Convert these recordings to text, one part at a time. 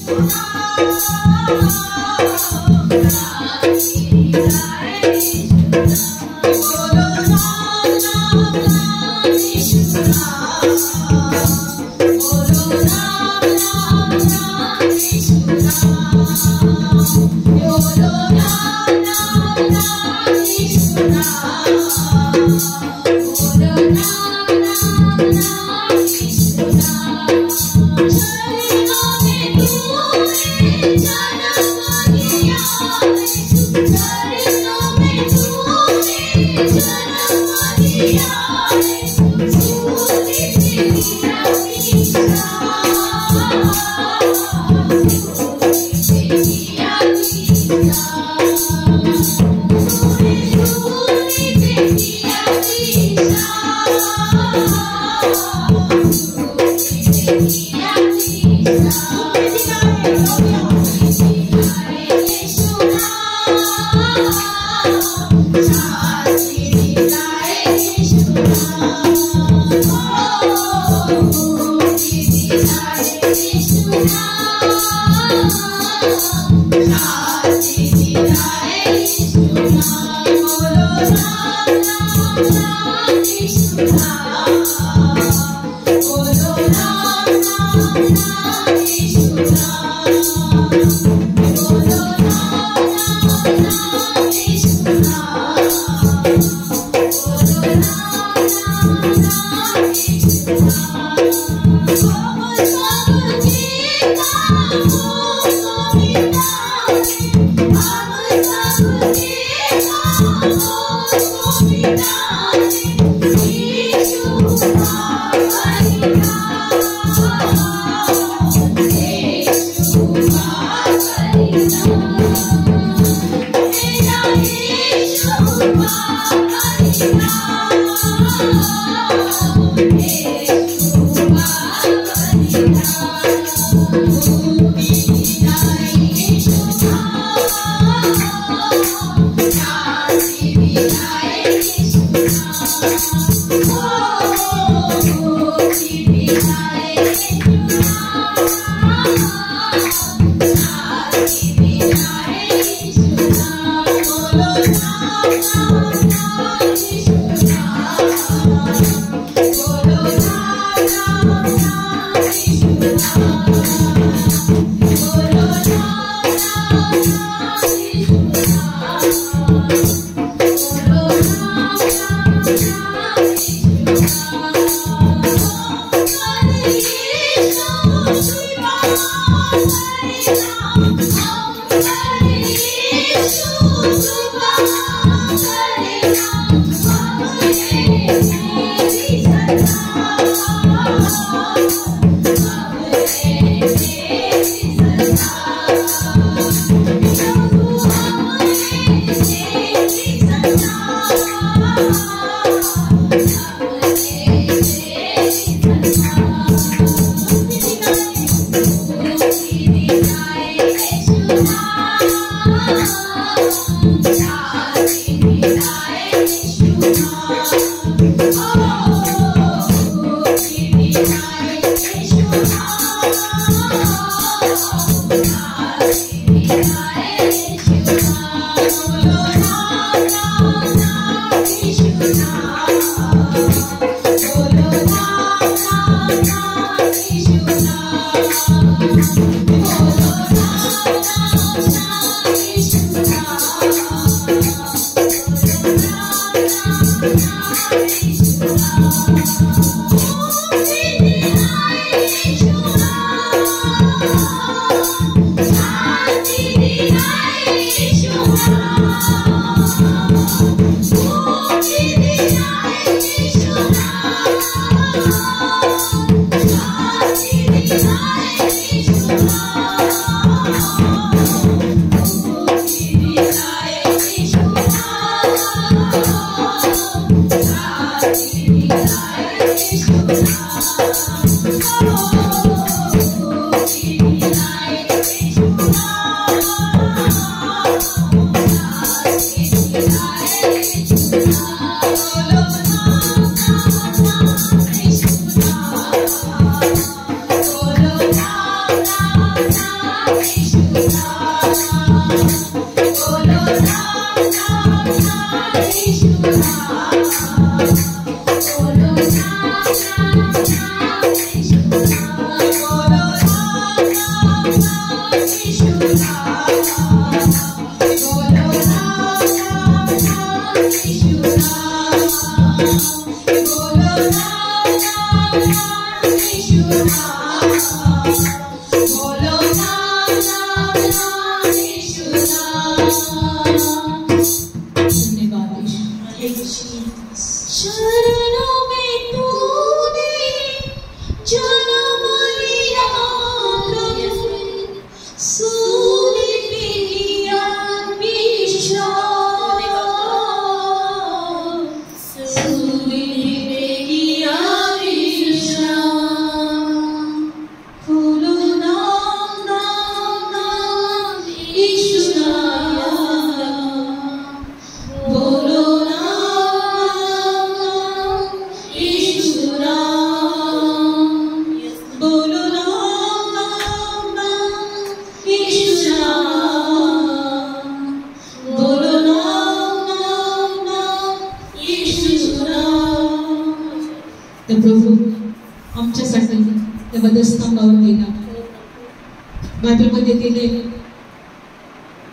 Shri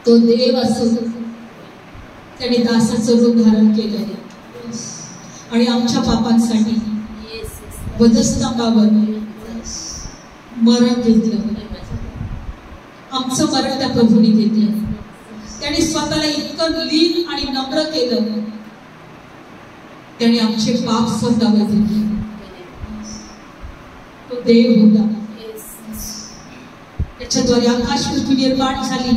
तो देव असून त्याने दासाचं रूप धारण केलं आणि आमच्या पापांसाठी वधस्तंभावर मरण घेतलं. आमचं मरण त्या प्रभूने घेतलं. त्याने स्वतःला इतकं लीन आणि नम्र केलं. त्याने आमचे पाप स्वतःवर घेतले. तो देव होता. त्याच्याद्वारे आकाश पृथ्वी निर्माण झाली.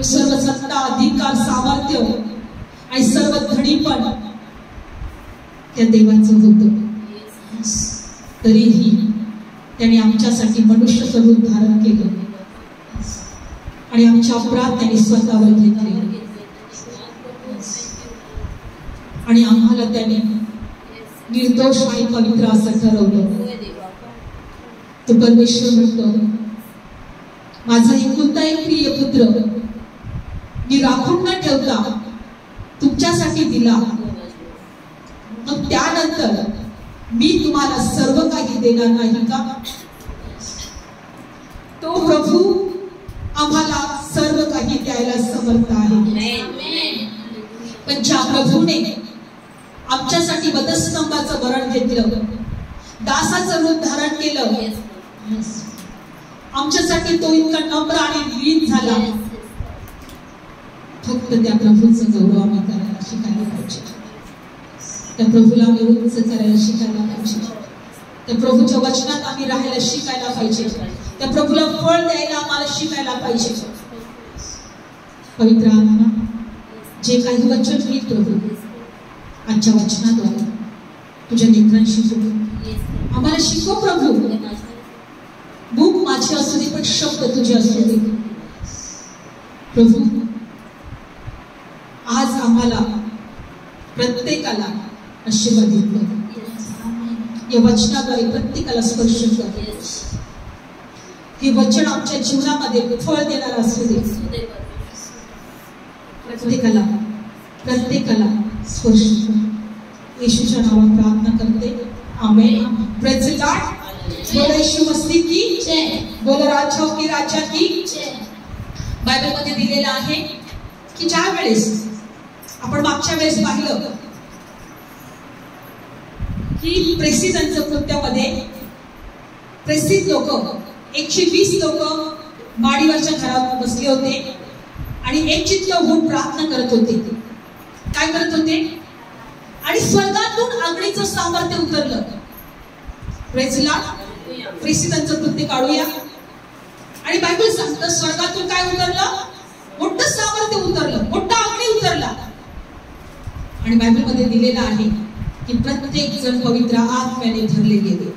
सर्व सत्ता, अधिकार, सामर्थ्य आणि सर्व धनीपण त्या देवाचं होतं. तरीही त्याने आमच्यासाठी मनुष्य स्वरूप धारण केलं आणि आमच्या अपराध त्याने स्वतःवर घेतले आणि आम्हाला त्याने निर्दोष आणि पवित्र असं ठरवलं. तो परमेश्वर म्हणतो, माझा एकुलता एक प्रिय पुत्र मी राखून न ठेवता तुमच्यासाठी दिला. मग त्यानंतर मी तुम्हाला सर्व काही देणार नाही का? तो प्रभू आम्हाला सर्व काही द्यायला समर्थ आहे. पण ज्या प्रभूने आमच्यासाठी वधस्तंभाचं मरण घेतलं, दासाचं रूप धारण केलं, आमच्यासाठी तो इतका नम्र आणि लीन झाला. फक्त त्या प्रभूचं गौरव आम्ही करायला शिकायला पाहिजे. त्या प्रभूला आम्ही उंच करायला शिकायला पाहिजे. त्या प्रभूच्या वचनात आम्ही राहायला शिकायला पाहिजे. त्या प्रभूला फळ द्यायला आम्हाला शिकायला पाहिजे. पवित्र आत्मा जे काही वचन होईल प्रभू आजच्या वचनाद्वारे तुझ्या लेकरांशी बोल, आम्हाला शिकव प्रभू. मूक माझी असू दे पण शब्द तुझे असू दे प्रभू. आज आम्हाला प्रत्येकाला आशीर्वादित कर. या वचनाद्वारे प्रत्येकाला स्पर्श कर. हे वचन आमच्या जीवनामध्ये फळ देणार असू दे. प्रत्येकाला स्पर्श कर. येशूच्या नावात प्रार्थना करते. आमेन. Praise the Lord. बोला येशू मसीह की जय. बोला राजाओं की राजा की जय. बायबल मध्ये दिलेलं आहे की ज्या वेळेस आपण मागच्या वेळेस पाहिलं की प्रेसिडेंटच्या कृत्यामध्ये प्रेसिड लोक 120 लोक माडीवरच्या घरात बसले होते आणि एकचित्त होऊन प्रार्थना करत होते. काय करत होते? आणि स्वर्गातून अग्नीचं सामर्थ्य उतरलं. Praise the Lord. प्रेसिडेंटचं कृत्य काढूया. आणि बायबल सांगतं स्वर्गातून काय उतरलं? मोठं सामर्थ्य उतरलं, मोठा अग्नी उतरला. आणि बायबल मध्ये दिलेलं आहे की प्रत्येक जण पवित्र आत्म्याने भरले गेले.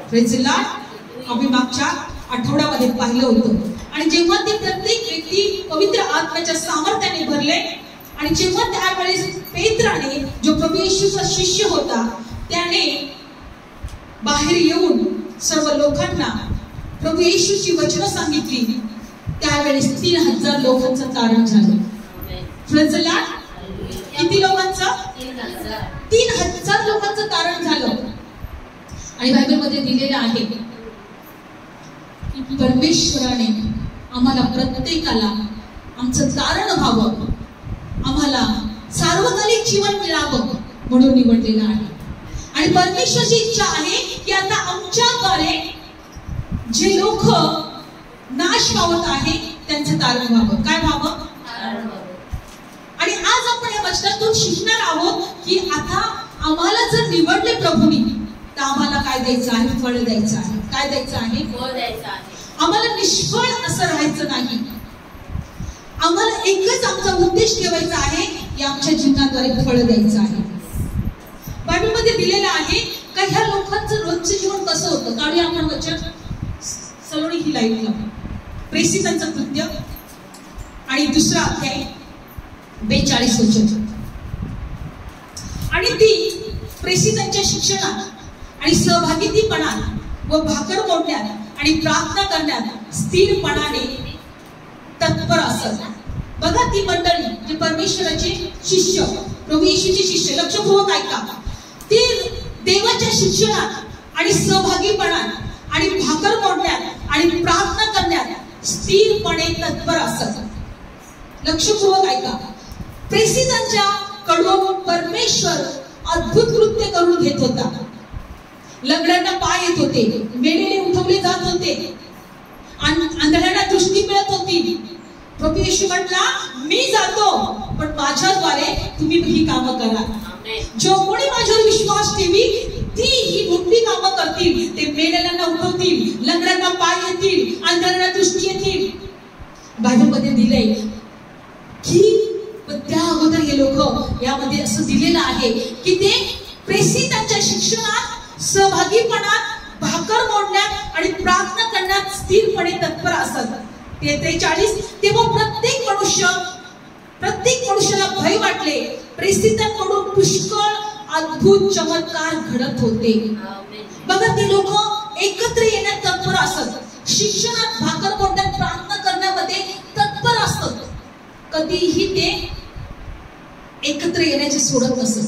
Praise the Lord. आम्ही मागच्या आठवड्यामध्ये पाहिलं होतं. आणि जेव्हा ते प्रत्येक व्यक्ती पवित्र आत्म्याच्या सामर्थ्याने भरले आणि जेव्हा त्यावेळेस पेत्राने जो प्रभू येशूचा शिष्य होता त्याने बाहेर येऊन सर्व लोकांना प्रभू येशूची वचनं सांगितली, त्यावेळेस 3000 लोकांचं तारण झालं. Praise the Lord. किती लोकांचं? 3000 लोकांचं तारण झालं. आणि बायबल मध्ये दिलेलं आहे की परमेश्वराने आम्हाला प्रत्येकाला आमचं तारण व्हावं, आम्हाला सार्वकालिक जीवन मिळावं म्हणून निवडलेलं आहे. आणि परमेश्वराची इच्छा आहे की आता आमच्याद्वारे जे लोक नाश पावत आहे त्यांचं तारण व्हावं. काय व्हावं? आणि आज आपण या वचनातून शिकणार आहोत की आता आम्हाला जर निवडले प्रभूंनी तर आम्हाला काय द्यायचं आहे? फळ द्यायचं आहे. काय द्यायचं आहे? फळ द्यायचं आहे. आम्हाला निष्फळ असं राहायचं नाही. आम्हाला एकच आमचा उद्देश ठेवायचा आहे की आमच्या जीवनाद्वारे फळ द्यायचं आहे. बायबलमध्ये दिलेलं आहे का ह्या लोकांचं रोजचं जीवन कसं होतं. काढूया आपण वचन सलोनी ही लाईट लावू. प्रेषितांचं कृत्य आणि 2रा अध्याय 42 वचन. आणि ती प्रेषितांच्या शिक्षणात आणि सहभागितीपणात व भाकर मोडण्यात आणि प्रार्थना करण्यात स्थिरपणाने तत्पर असत. बघा ती मंडळी जे परमेश्वराचे शिष्य, प्रभू येशूचे शिष्य, लक्षपूर्वक ऐका, ते देवाच्या शिक्षणात आणि सहभागीपणात आणि भाकर मोडण्यात आणि प्रार्थना करण्यात स्थिरपणे तत्पर असत. लक्षपूर्वक ऐका. प्रेषितांच्या कडून परमेश्वर अद्भुत कृत्य करून घेत होता. लंगड्यांना पाय येत होते, मेलेले उठवले जात होते, आंधळ्यांना दृष्टी मिळत होती. प्रभू येशू म्हटला, मी जातो पण माझ्याद्वारे तुम्ही ही कामं करा. जो कोणी माझ्यावर विश्वास ठेवी ती ही मोठी कामं करतील. ते मेलेल्यांना उठवतील, लंगड्यांना पाय येतील, आंधळ्यांना दृष्टी येतील. बायबलमध्ये दिलंय की त्या अगोदर हे लोक यामध्ये असं दिलेलं आहे की ते प्रेषितांच्या शिक्षणात, सहभागीपणात, भाकर मोडण्यात आणि प्रार्थना करण्यात स्थिरपणे तत्पर असत. 43 तेव्हा प्रत्येक मनुष्याला भय वाटले. प्रेषितांकडून पुष्कळ अद्भुत चमत्कार घडत होते. बघा ती लोक एकत्र येण्यात तत्पर असत, शिक्षणात, भाकर मोडण्यात, प्रार्थना करण्यामध्ये तत्पर असत. कधीही ते एकत्र येण्याचे सोडत नसत.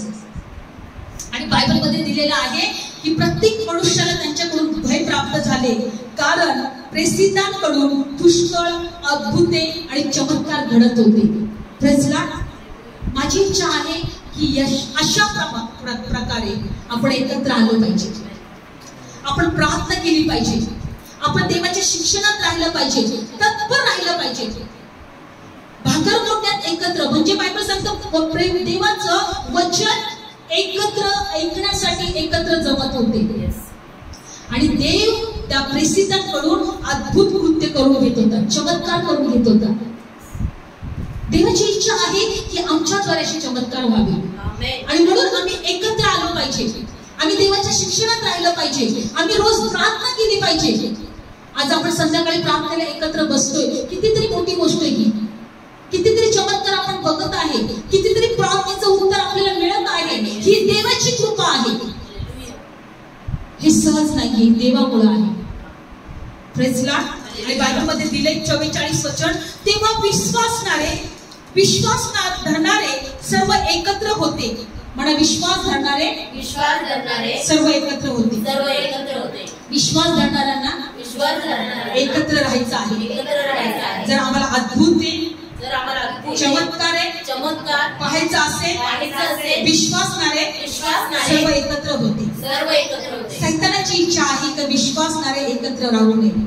आणि बायबलमध्ये दिलेलं आहे की प्रत्येक मनुष्याला त्यांच्याकडून भय प्राप्त झाले, कारण प्रेषितांकडून पुष्कळ अद्भुते आणि चमत्कार घडत होते. Praise Lord. माझी इच्छा आहे की अशा प्रकारे आपण एकत्र आलो पाहिजे, आपण प्रार्थना केली पाहिजे, आपण देवाच्या शिक्षणात राहिलं पाहिजे, तत्पर राहिलं पाहिजे. भाकर मोडण्यात एकत्र म्हणजे बायबल सांगतो देवाचं वचन एकत्र ऐकण्यासाठी एकत्र जमत होते. आणि देव त्या प्रेषितांकडून अद्भुत कृत्य करून घेत होता, चमत्कार करून घेत होता. देवाची इच्छा आहे की आमच्याद्वारे असे चमत्कार व्हावे. आणि म्हणून आम्ही एकत्र आलो पाहिजे, आम्ही देवाच्या शिक्षणात राहिलं पाहिजे, आम्ही रोज प्रार्थना केली पाहिजे. आज आपण संध्याकाळी प्रार्थनेला एकत्र बसतोय, कितीतरी मोठी गोष्ट आहे ही. कितीतरी चमत्कार आपण बघत आहे, कितीतरी प्रार्थनेचं उत्तर आपल्याला मिळत आहे. ही देवाची कृपा आहे, हे सहज नाहीये, देवामुळे आहे. Praise Lord. आणि बायबलमध्ये दिले 44 वचन. तेव्हा विश्वास धरणारे सर्व एकत्र होते. म्हणा, विश्वास धरणारे सर्व एकत्र होते. विश्वास धरणाऱ्यांना एकत्र राहायचं आहे. जर आम्हाला अद्भुत चमत्कार पाहायचा असेल, विश्वासणारे सर्व एकत्र होते. सैतानाची इच्छा आहे की विश्वासणारे एकत्र राहू नये.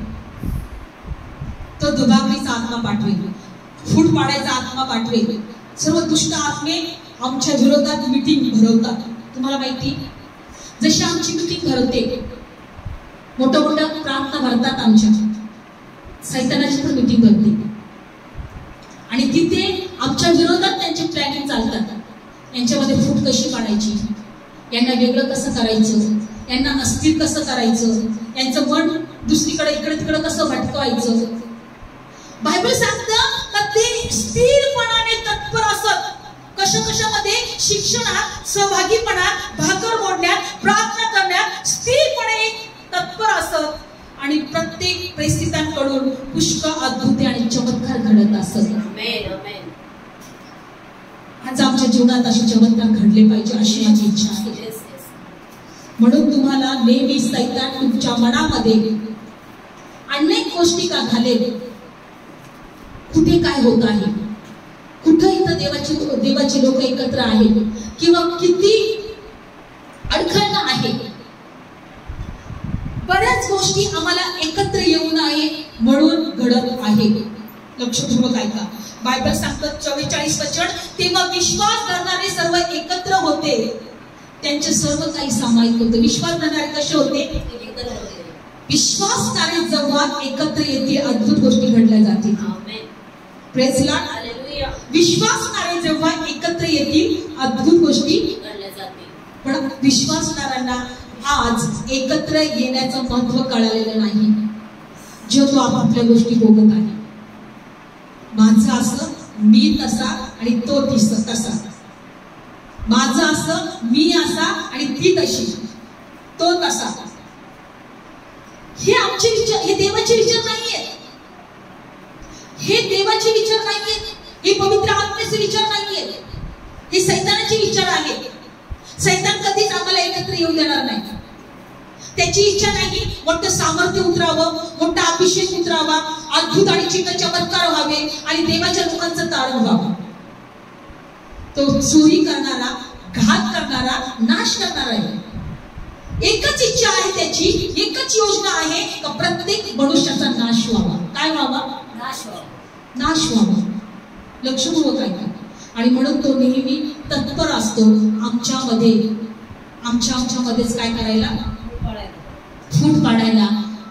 तो दुभावणीचा आत्मा पाठवेल, फूट पाडायचा आत्मा पाठवेल. सर्व दुष्ट आत्मे आमच्या विरोधात मीटिंग भरवतात. तुम्हाला माहिती, जशी आमची मीटिंग भरवते, मोठ्या प्रार्थना भरतात, आमच्या सैतानाची पण मीटिंग भरते. आणि तिथे आमच्या विरोधात त्यांचे प्लॅनिंग चालतात. यांच्यामध्ये फूट कशी पाडायची, यांना वेगळं कसं करायचं, यांना अस्थिर कसं करायचं, यांचं मन दुसरीकडे इकडे तिकडे कसं भटकवायचं. बायबल सांगतं का ते स्थिरपणाने तत्पर असत. कशामध्ये? शिक्षणात, सहभागीपणात, भाकर मोडण्यात, प्रार्थना करण्यात स्थिरपणे तत्पर असत. आणि प्रत्येक प्रेषितांकडून पुष्कळ अद्भुत आणि चमत्कार घडत असत. आज आमच्या जीवनात असे चमत्कार घडले पाहिजे अशी माझी इच्छा आहे. म्हणून तुम्हाला नेहमी सैतान तुमच्या मनामध्ये अनेक गोष्टी का घालेल, कुठे काय होत आहे, कुठे इथं देवाचे लोक एकत्र आहेत, किंवा किती अडखळणं आहे. बऱ्याच गोष्टी आम्हाला एकत्र लक्षपूर्वक ऐका. बायबल सांगतं 44 वचन, तेव्हा विश्वास धरणारे सर्व एकत्र होते. त्यांचे सर्व काही सामायिक होते. विश्वास धरणारे कसे होते? विश्वासणारे जेव्हा एकत्र येते अद्भुत गोष्टी घडल्या जातील. Praise Lord. विश्वासणारे जेव्हा एकत्र येतील अद्भुत गोष्टी घडल्या जातील. पण विश्वासणाऱ्यांना आज एकत्र येण्याचं महत्व कळालेलं नाही. जो तो आपापल्या गोष्टी बघत आहे. माझं असं, मी तसा आणि तो तसा. माझं असं, मी असा आणि ती तशी, तो तसा. हे आमचे विचार, हे देवाचे विचार नाहीयेत. हे देवाचे विचार नाहीयेत. हे पवित्र आत्म्याचे विचार नाहीयेत. हे सैतानाचे विचार आहेत. सैतान कधीच आम्हाला एकत्र येऊ देणार नाही. त्याची इच्छा नाही मोठं सामर्थ्य उतरावं, मोठा अभिषेक उतरावा, अद्भुत आणि चिन्ह चमत्कार व्हावे आणि देवाच्या लोकांचं तारण व्हावं. तो चोरी करणारा, घात करणारा, नाश करणारा आहे. एकच इच्छा आहे त्याची, एकच योजना आहे का प्रत्येक मनुष्याचा नाश व्हावा. काय व्हावा? नाश व्हावा. लक्षपूर्वक ऐका. आणि म्हणून तो नेहमी तत्पर असतो आमच्यामध्येच काय करायला? फूट पाडायला,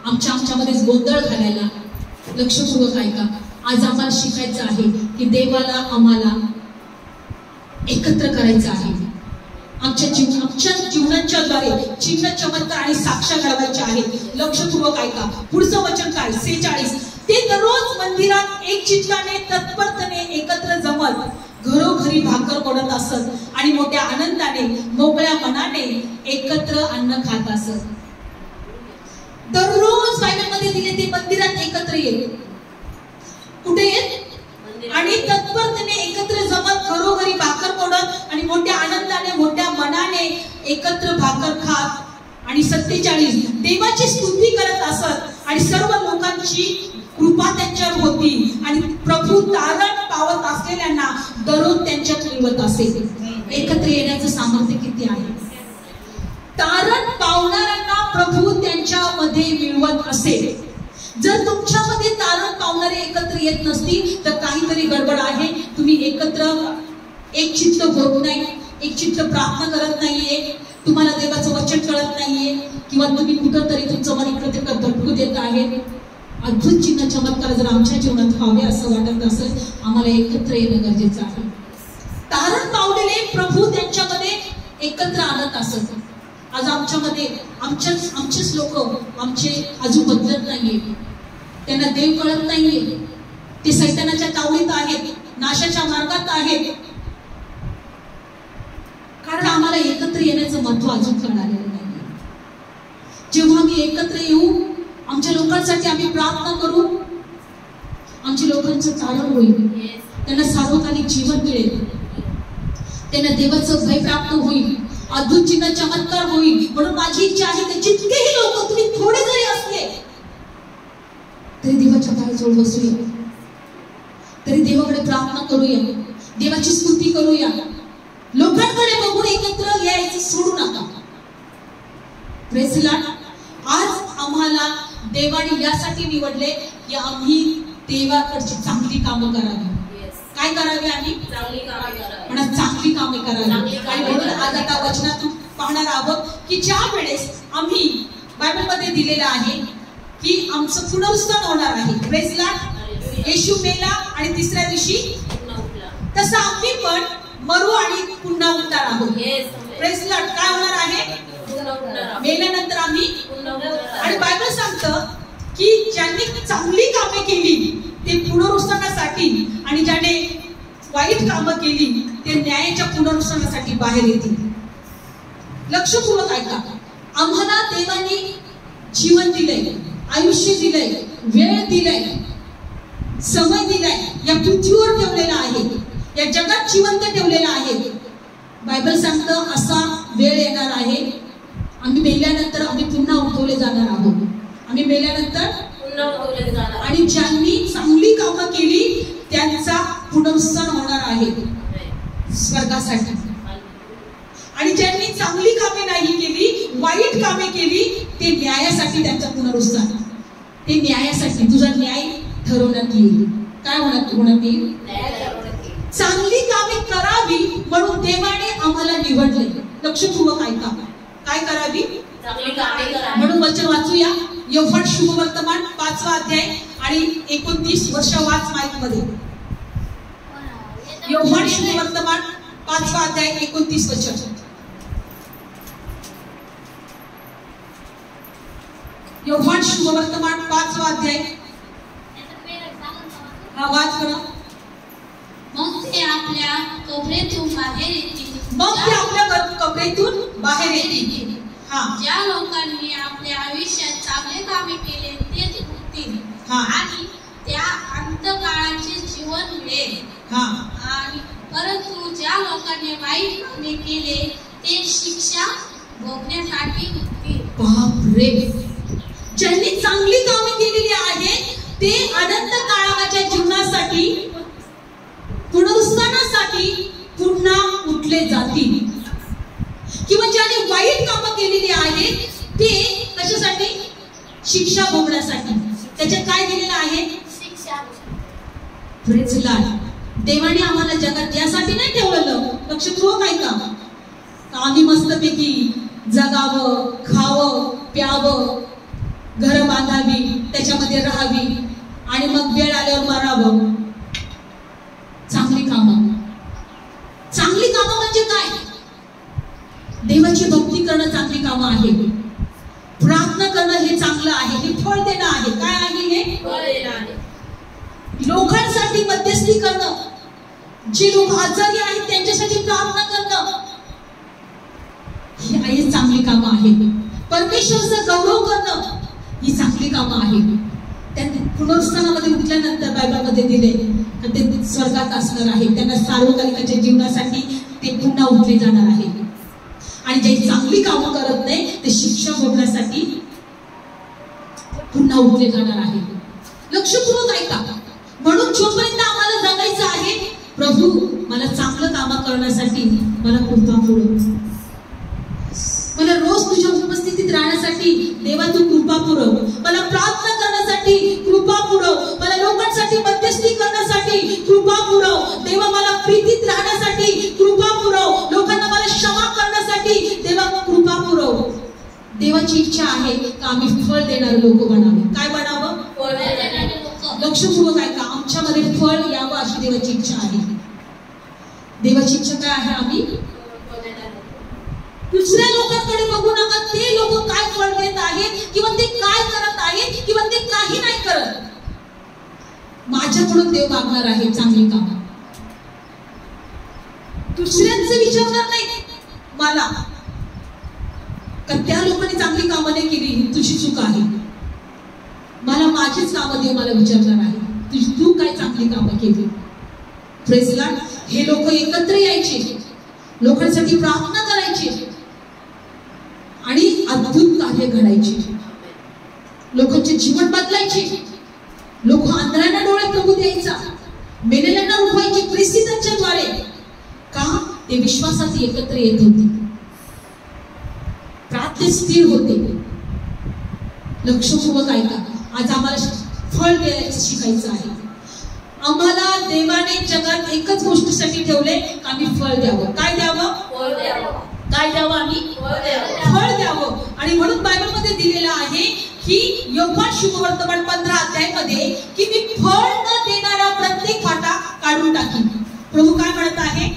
आमच्यामध्येच गोंधळ घालायला. लक्षपूर्वक ऐका. आज आम्हाला शिकायचं आहे की देवाला आम्हाला एकत्र करायचं आहे. आमच्या जीवनाच्या द्वारे चिन्ह चमत्कार आणि साक्ष्य घडवायचे आहे. लक्षपूर्वक ऐका. पुढचं वचन काय? 46. ते दररोज मंदिरात एक चित्ताने तत्परतेने एकत्र जमत घरोघरी भाकर पडत असत आणि मोठ्या आनंदाने मोकळ्या मनाने एकत्र अन्न खात असत. दररोज बायबलमध्ये दिले ते मंदिरात एकत्र येत. कुठे येत? आणि तत्परतेने एकत्र जमत घरोघरी भाकर पडत आणि मोठ्या आनंदाने मोठ्या मनाने एकत्र भाकर खात. आणि 47 देवाची स्तुती करत असत आणि सर्व लोकांची कृपा त्यांच्यावर होती आणि प्रभू तारण पावत असलेल्यांना दररोज त्यांच्यात मिळवत असे. एकत्र येण्याचं सामर्थ्य किती आहे? तारण पावणाऱ्यांना प्रभू त्यांच्यामध्ये मिळवत असे. जर तुमच्यामध्ये तारण पावणारे एकत्र येत नसतील तर काहीतरी गडबड आहे. तुम्ही एकत्र एक चित्त होत नाही, एक चित्त प्रार्थना करत नाहीये, तुम्हाला देवाचं वचन कळत नाहीये, किंवा तुम्ही कुठंतरी तुमचं मन इकडे तिकडे भटकू देत आहे. अद्भुत चिन्ह चमत्कार जर आमच्या जीवनात व्हावे असं वाटत असेल, आम्हाला एकत्र येणं गरजेचं आहे. तारण पावलेले प्रभू त्यांच्यामध्ये एकत्र आणत असत. आज आमच्यामध्ये आमचेच लोक आमचे अजून बदलत नाहीये. त्यांना देव कळत नाहीये. ते सैतानाच्या तावडीत आहेत, नाशाच्या मार्गात आहेत. कारण आम्हाला एकत्र येण्याचं महत्व अजून कळालेलं नाही. जेव्हा आम्ही एकत्र येऊ, आमच्या लोकांसाठी आम्ही प्रार्थना करू, आमच्या लोकांचं तारण होईल, त्यांना सार्वकालिक जीवन मिळेल, त्यांना देवाचं भय प्राप्त होईल, अद्भुत चिन्ह चमत्कार होईल. म्हणून माझी इच्छा आहे की जितकेही लोक तुम्ही थोडे जरी असले तरी देवाच्या पायाजवळ बसूया, तरी देवाकडे प्रार्थना करूया, देवाची स्तुती करूया. लोकांकडे बघून एकत्र यायचं सोडू नका. Praise Lord. आज आम्हाला देवाने यासाठी निवडले की आम्ही देवाकडची चांगली कामं करावी. काय करावी? आम्ही चांगली कामे करावी. म्हणा चांगली कामे करावी. आणि म्हणून आज आता वचनातून पाहणार आहोत की ज्या वेळेस आम्ही बायबलमध्ये दिलेलं आहे की आमचं पुनरुत्थान होणार आहे. Praise Lord. येशू मेला आणि तिसऱ्या दिवशी तसं आम्ही पण मरू आणि पुन्हा उठणार आहोत. Praise Lord. काय होणार आहे? मेल्यानंतर आम्ही. आणि बायबल सांगतं की ज्यांनी चांगली कामे केली ते पुनरुत्थानासाठी आणि ज्याने वाईट कामं केली ते न्यायाच्या पुनरुत्थानासाठी बाहेर येतील. लक्षपूर्वक ऐका. आम्हाला देवाने जीवन दिलंय, आयुष्य दिलंय, वेळ दिलाय, समय दिलाय, या पृथ्वीवर ठेवलेला आहे, या जगात जिवंत ठेवलेला आहे. बायबल सांगतं असा वेळ येणार आहे, आम्ही मेल्यानंतर आम्ही पुन्हा उठवले जाणार आहोत. आम्ही मेल्यानंतर पुन्हा उठवले जाणार. आणि ज्यांनी चांगली कामं केली त्यांचा पुनरुत्थान होणार आहे स्वर्गासाठी. आणि ज्यांनी चांगली कामे नाही केली, वाईट कामे केली, ते न्यायासाठी त्यांचं पुनरुत्थान. ते न्यायासाठी तुझा न्याय ठरवण्यात येईल. काय काय होण्यात येईल? चांगली कामे करावी म्हणून देवाने आम्हाला निवडले. लक्षपूर्वक ऐका, काय करावी? चांगली कामे करावी. म्हणून वचन वाचूया. यूहन्ना शुभवर्तमान 5वा अध्याय आणि 29 वर्ष वाच माईक मध्ये. यूहन्ना शुभवर्तमान 5वा अध्याय 29 वचन. यूहन्ना शुभवर्तमान 5वा अध्याय. हा वाच करा. मग ते आपल्या कबरेतून बाहेर येतील. ज्या लोकांनी आपल्या आयुष्यात चांगले कामे केले ते भुगतील आणि त्या अंतकाळाचे जीवन मिळेल. आणि परंतु ज्या लोकांनी वाईट कामे केले ते शिक्षा भोगण्यासाठी भुगतील. बापरे, ज्यांनी चांगली कामे केलेली आहेत ते अनंत काळाच्या जीवनासाठी, पुनरुत्थानासाठी पुन्हा उठले जातील. किंवा ज्याने वाईट कामं केलेली आहेत ते कशासाठी? शिक्षा भोगण्यासाठी. त्याच्यात काय दिलेलं आहे? शिक्षा. Praise Lord. देवाने आम्हाला जगात यासाठी नाही ठेवलेलं. लक्षपूर्वक ऐका, आम्ही मस्तपैकी जगावं, खावं, प्यावं, घर बांधावी, त्याच्यामध्ये राहावी आणि मग वेळ आल्यावर मरावं. चांगली कामं म्हणजे काय? देवाची भक्ती करणं चांगली कामं आहे. प्रार्थना करणं हे चांगलं आहे, हे फळ देणं आहे. काय आहे हे? फळ देणं आहे. लोकांसाठी मध्यस्थी करणं, जे लोक आजारी आहेत त्यांच्यासाठी प्रार्थना करणं, ही चांगली कामं आहेत. परमेश्वराचा गौरव करणं ही चांगली कामं आहेत. त्यांनी पुनरुत्थानामध्ये उठल्यानंतर बायबलमध्ये दिले तर ते स्वर्गात असणार आहे. त्यांना सार्वकालिकाच्या जीवनासाठी ते पुन्हा उठले जाणार आहे. आणि जे चांगली कामं करत नाही ते शिक्षा भोगण्यासाठी पुन्हा उठले जाणार आहे. लक्षपूर्वक ऐका. म्हणून जोपर्यंत आम्हाला जगायचं आहे, प्रभू मला चांगलं कामं करण्यासाठी मला कृपा पुरव. मला रोज तुझ्या उपस्थितीत राहण्यासाठी देवा तू कृपा पुरव. मला प्रार्थना करण्यासाठी कृपा पुरव. मला लोकांसाठी मध्यस्थी करण्यासाठी कृपा पुरव. देवा मला प्रीतीत राहण्यासाठी कृपा पुरव. लोकांना मला क्षमा करण्यासाठी देवा कृपा पुरव. देवाची इच्छा आहे का आम्ही फळ देणारे लोक बनावे. काय बनावं? फळ देणारे लोक. लक्षपूर्वक ऐका, आमच्यामध्ये फळ यावं अशी देवाची इच्छा आहे. देवाची इच्छा काय आहे? आम्ही दुसऱ्या लोकांकडे बघू नका. ते लोक काय फळ देत आहेत किंवा ते काय करत आहेत किंवा ते काही नाही करत. माझ्याकडून देव मागणार आहे चांगली कामं. दुसऱ्यांचे विचारणार नाही मला का त्या लोकांनी चांगली कामं नाही केली, तुझी चूक आहे. मला माझीच कामं देव मला विचारणार आहे, तू काय चांगली कामं केली. Praise Lord. हे लोक एकत्र यायचे, लोकांसाठी प्रार्थना करायची आणि अद्भुत कार्य घडायचे. लोकांचे जीवन बदलायचे. लोक आंधळ्यांना डोळे प्रभू द्यायचा, मेलेल्यांना उठवायचे प्रेसिडेंटच्या द्वारे. का? ते विश्वासात एकत्र येत होते, प्रार्थनेत स्थिर होते. लक्षपूर्वक ऐका, आज आम्हाला फळ द्यायचं शिकायचं आहे. आम्हाला देवाने जगात एकच गोष्टीसाठी ठेवले, आम्ही फळ द्यावं. काय द्यावं? फळ द्यावं. काय द्यावं? आम्ही फळ द्यावं. आणि म्हणून बायबलमध्ये दिलेलं आहे की यूहन्ना शुभवर्तमान 15 अध्यायामध्ये की मी फळ न देणारा प्रत्येक फाटा काढून टाकीन. प्रभू काय म्हणत आहे?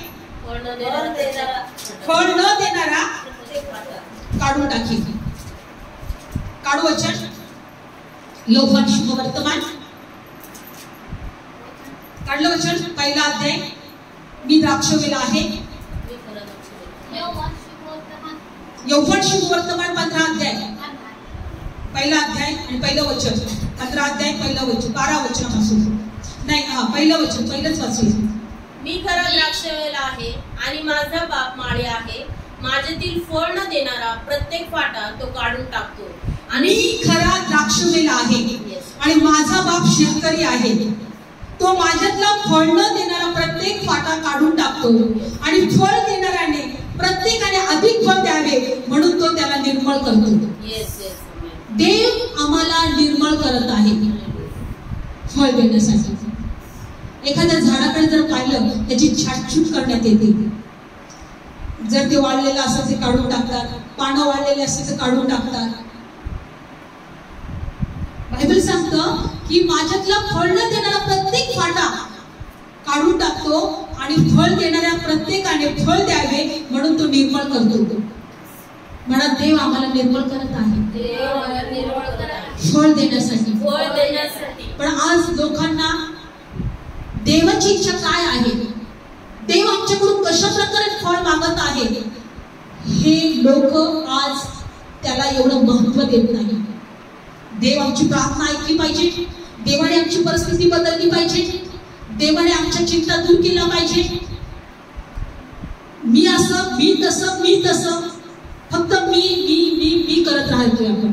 फळ न देणारा काढून टाकीन. काढू वचन. यूहन्ना शुभवर्तमान काढलं वचन. पहिला अध्याय. मी द्राक्षवेल आहे. यूहन्ना शुभवर्तमान 15 अध्याय पहिला अध्याय आणि पहिलं वचन. 15 अध्याय पहिलं वचन 12 वचनापासून नाही, पहिलं वचन पहिलंच वाचूया. मी खरा द्राक्षवेल आहे आणि माझा बाप माळी आहे. माझ्यातील फळ न देणारा प्रत्येक फाटा तो काढून टाकतो. आणि खरा द्राक्षवेल आहे आणि माझा बाप शेतकरी आहे. तो माझ्यातला फळ न देणारा प्रत्येक फाटा काढून टाकतो आणि फळ देणाऱ्याने प्रत्येकाने अधिक फळ द्यावे म्हणून तो त्याला निर्मळ करतो. देव आम्हाला निर्मळ करत आहे फळ देण्यासाठी. एखाद्या झाडाकडे जर पाहिलं त्याची छाटछूट करण्यात येते. जर ते वाळलेलं असेल ते काढून टाकतात, पानं वाळलेले असेल तर काढून टाकतात. बायबल सांगतं की माझ्यातला फळ न देणारा प्रत्येक फाटा काढून टाकतो आणि फळ देणाऱ्या प्रत्येकाने फळ द्यावे म्हणून तो निर्मळ करतो. म्हणा देव आम्हाला निर्मळ करत आहे फळ देण्यासाठी. पण आज लोकांना देवाची इच्छा काय आहे, देव आमच्याकडून कशा प्रकारे फळ मागत आहे, हे लोक आज त्याला एवढं महत्व देत नाही. देव आमची प्रार्थना ऐकली पाहिजे, देवाने आमची परिस्थिती बदलली पाहिजे, देवाने आमच्या चिंता दूर केल्या पाहिजे. मी असं, मी तसं, मी तसं, फक्त मी मी मी मी करत राहतोय आपण.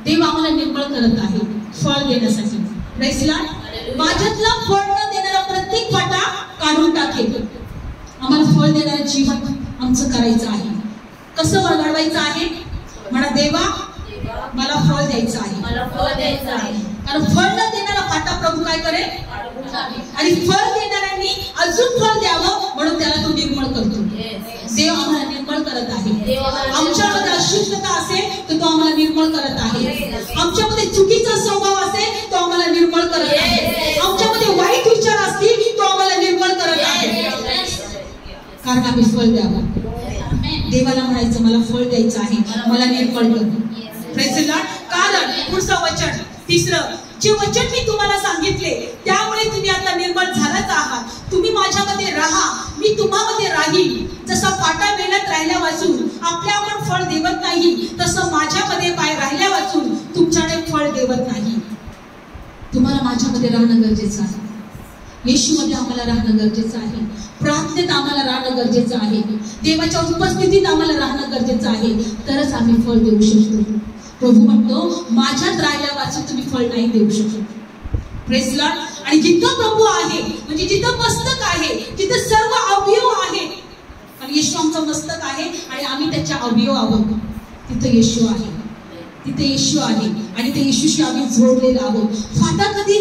देव आम्हाला निर्मळ करत आहे फळ देण्यासाठी. Praise Lord. माझ्यातला फळ न देणारा प्रत्येक फाटा काढून टाकेल. आम्हाला फळ देणारं जीवन आमचं करायचं आहे. कसं वाढवायचं आहे? म्हणा देवा मला फळ द्यायचं आहे, मला फळ द्यायचं आहे. कारण फळ न देणारा फाटा प्रभू काय करेल, आणि फळ देणाऱ्यांनी अजून फळ द्यावं म्हणून त्याला तो निर्मळ करतो. देव आम्हाला निर्मळ करत आहे. आमच्यामध्ये अशुद्धता असेल तर तो आम्हाला निर्मळ करत आहे. आमच्यामध्ये चुकीचा स्वभाव असेल तो आम्हाला निर्मळ करत आहे. आमच्यामध्ये वाईट विचार असतील तो आम्हाला निर्मळ करत आहे. कारण आम्ही फळ द्यावं. देवाला म्हणायचं मला फळ द्यायचं आहे, मला निर्मळ कर. Praise Lord. कारण पुढचं वचन तिसरं, जे वचन मी तुम्हाला सांगितले त्यामुळे तुम्ही आता निर्मळ झालाच आहात. तुम्ही माझ्यामध्ये राहा, मी तुम्हामध्ये राहील. जसा फाटा मेल्यात राहिल्या वाचून आपल्यावर फळ देवत नाही, तसं माझ्यामध्ये राहिल्या वाचून तुमच्याकडे फळ देवत नाही. तुम्हाला माझ्यामध्ये राहणं गरजेचं आहे. येशूमध्ये आम्हाला राहणं गरजेचं आहे. प्रार्थनेत आम्हाला राहणं गरजेचं आहे. देवाच्या उपस्थितीत आम्हाला राहणं गरजेचं आहे. तरच आम्ही फळ देऊ शकतो. प्रभू म्हणतो माझ्यात राहिल्या वाचून तुम्ही फळ नाही देऊ शकत. Praise Lord. आणि जिथं प्रभू आहे म्हणजे जिथं मस्तक आहे, जिथं सर्व अवयव आहे, आणि येशू आमचं मस्तक आहे आणि आम्ही त्याच्या अवयव आहोत, तिथं येशू आहे, तिथे येशू आहे आणि ते येशूशी आम्ही जोडलेलो आहोत. फाटा कधी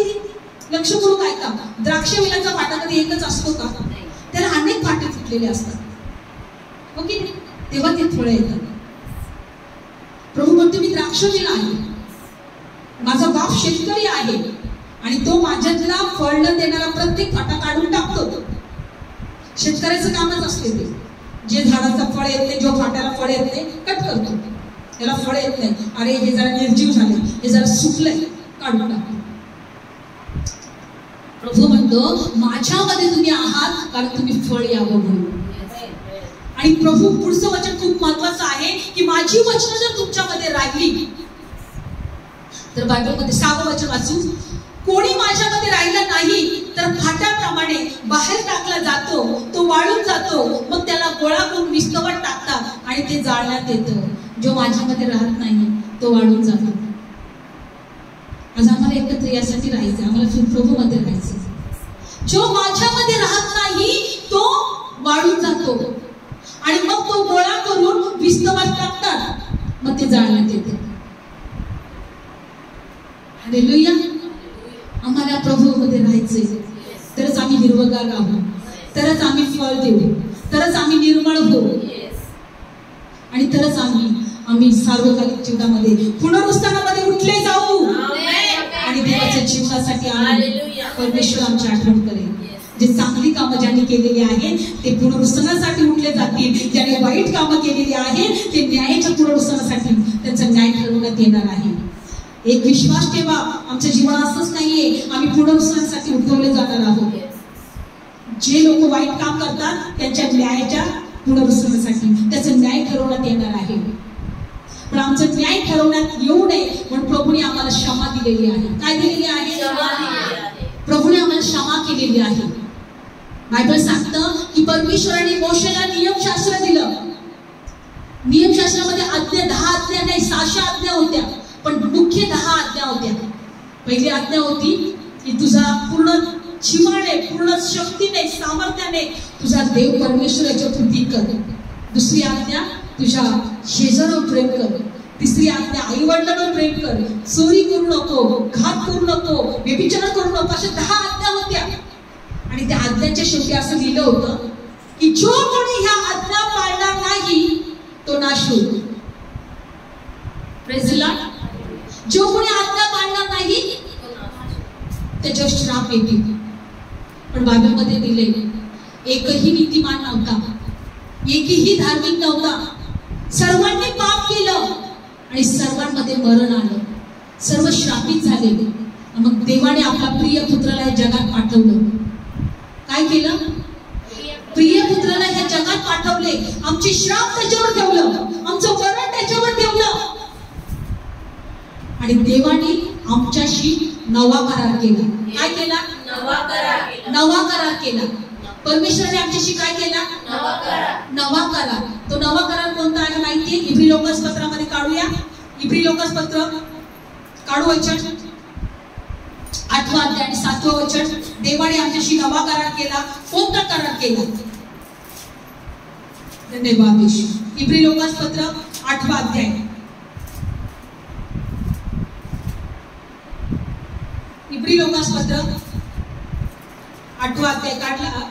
लक्ष करून ऐका, द्राक्ष वेलाचा फाटा कधी एकच असतो का? त्याला अनेक फाटे फुटलेले असतात, ओके? तेव्हा ते फळं येतात. प्रभू म्हणतो मी द्राक्षवेल आहे, माझा बाप शेतकरी आहे आणि तो माझ्यातला फळ न देणारा प्रत्येक फाटा काढून टाकतो. शेतकऱ्याचं कामच असते ते. जे झाडाचा फळ येत नाही, जो फाट्याला फळ येत नाही कट करतो. त्याला फळ येत नाही, अरे हे जरा निर्जीव झाले, हे जरा सुकलंय, काढून टाकतो. प्रभू म्हणतो माझ्यामध्ये तुम्ही आहात कारण तुम्ही फळ यावं म्हणून. आणि प्रभू पुढचं वचन खूप महत्वाचं आहे की माझी वचनं जर तुमच्यामध्ये राहिली तर बायबलमध्ये 6वं वचन वाचू, कोणी माझ्यामध्ये राहिला नाही तर फाट्याप्रमाणे बाहेर टाकला जातो, तो वाळून जातो, मग त्याला गोळा करून विस्तवात टाकतात आणि ते जाळण्यात येतं. जो माझ्यामध्ये राहत नाही तो वाळून जातो. आज आम्हाला एकत्र यासाठी राहायचं, आम्हाला प्रभूमध्ये राहायचं. जो माझ्यामध्ये राहत नाही तो वाळून जातो आणि मग तो गोळा करून विस्तवात टाकतात, मग ते जाळण्यात येते. हालेलुया. आम्हाला प्रभूमध्ये राहायचंय, तरच आम्ही हिरवगार आहोत, तरच आम्ही फळ देऊ, तरच आम्ही निर्मळ होऊ आणि तरच आम्ही सार्वकालिक जीवनामध्ये पुनरुत्थानामध्ये उठले जाऊ आणि देवाच्या जीवनासाठी परमेश्वर आमची आठवण करेल. जे चांगली कामं ज्यांनी केलेली आहेत ते पुनरुत्थानासाठी उठले जातील, ज्यांनी वाईट कामं केलेली आहेत ते न्यायाच्या पुनरुत्थानासाठी त्यांचा न्याय ठरवण्यात येणार आहे. एक विश्वास ठेवा, आमचं जीवन असंच नाहीये, आम्ही पुनरुत्थानासाठी उठवले जाणार आहोत. जे लोक वाईट काम करतात त्यांच्या न्यायाच्या पुनरुत्थानासाठी त्याचं न्याय ठरवण्यात येणार आहे. पण आमचं न्याय ठरवण्यात येऊ नये म्हणून प्रभूने आम्हाला क्षमा दिलेली आहे. काय दिलेली आहे? प्रभूने आम्हाला क्षमा केलेली आहे. बायबल सांगतं की परमेश्वराने मोशेला नियमशास्त्र दिलं. नियमशास्त्रामध्ये 10 आज्ञा नाही, 600 आज्ञा होत्या, पण मुख्य 10 आज्ञा होत्या. पहिली आज्ञा होती की तुझा पूर्ण जीवाने, पूर्ण शक्तीने, सामर्थ्याने तुझा देव परमेश्वर याच्या स्तुती कर. दुसरी आज्ञा तुझ्या शेजाऱ्यावर प्रेम कर. तिसरी आज्ञा आई वडिलांवर प्रेम कर. चोरी करू नको, घात करू नको, व्यभिचार करू नको. अशा 10 आज्ञा होत्या. आणि त्या आज्ञाच्या शेवटी असं लिहिलं होतं की जो कोणी ह्या आज्ञा पाळणार नाही तो नाश होईल. Praise the Lord. जो कोणी आज्ञा पाळणार नाही त्याच्यावर श्राप येतील. पण बायबलमध्ये दिले एकही नीतिमान नव्हता, एकही धार्मिक नव्हता, सर्वांनी पाप केलं आणि सर्वांमध्ये मरण आलं, सर्व श्रापित झाले. मग देवाने आपला प्रिय पुत्राला या जगात पाठवलं. काय केलं? प्रिय पुत्राला ह्या जगात पाठवले. आमचे श्राप त्याच्यावर ठेवलं, आमचं मरण त्याच्यावर ठेवलं आणि देवाने आमच्याशी नवा करार केला. काय केला? नवा करार केला. परमेश्वराने आमच्याशी काय केला? नवा करार. तो नवा करार कोणता आहे माहितीये? इब्री लोकासपत्रामध्ये काढूया. इब्री लोकासपत्र काढू वचन 8 अध्याय आणि 7 वचन. देवाने आमच्याशी नवा करार केला. कोणता करार केला? धन्यवाद येशू. इब्री लोकासपत्र 8 अध्याय. इब्री लोकासपत्र 8 अध्याय काढला.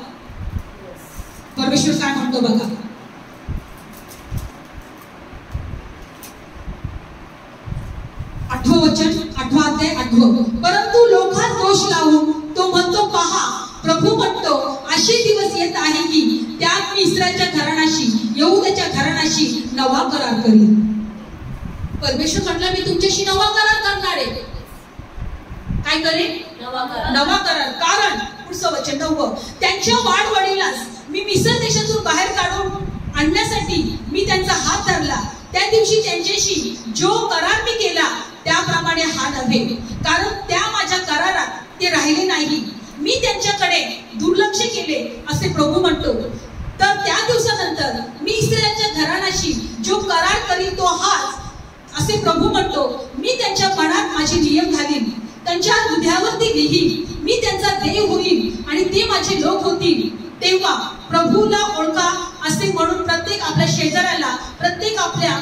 परमेश्वर काय म्हणतो बघा. 8 वचन 8 अध्याय 8. परंतु लोकांत दोष लावून तो म्हणतो, पहा प्रभू म्हणतो असे दिवस येत आहे की त्यात मी इस्रायलच्या घराण्याशी यहूदाच्या घराण्याशी नवा करार करीन. परमेश्वर म्हटला मी तुमच्याशी नवा करार करणार आहे. काय करेन? नवा करार. कारण पुढचं वचन 9. त्यांच्या वाडवडिलास मी मिस्र देशातून बाहेर काढून आणण्यासाठी मी त्यांचा हात धरला. त्या दिवशी त्यांच्याशी जो करार मी केला त्याप्रमाणे हा नव्हे, कारण त्या माझ्या करारात ते राहिले नाही. मी त्यांच्याकडे दुर्लक्ष केले असे प्रभू म्हणतो. तर त्या दिवसानंतर मी इस्रायलच्या घराण्याशी जो करार करीन तो हाच असे प्रभू म्हणतो. मी त्यांच्या मनात माझे नियम घालीन, त्यांच्या हृदयावरती लिहीन. मी त्यांचा देव होईल आणि ते माझे लोक होतील. तेव्हा प्रभूला ओळखा असे म्हणून प्रत्येक आपल्या शेजाऱ्याला, प्रत्येक आपल्या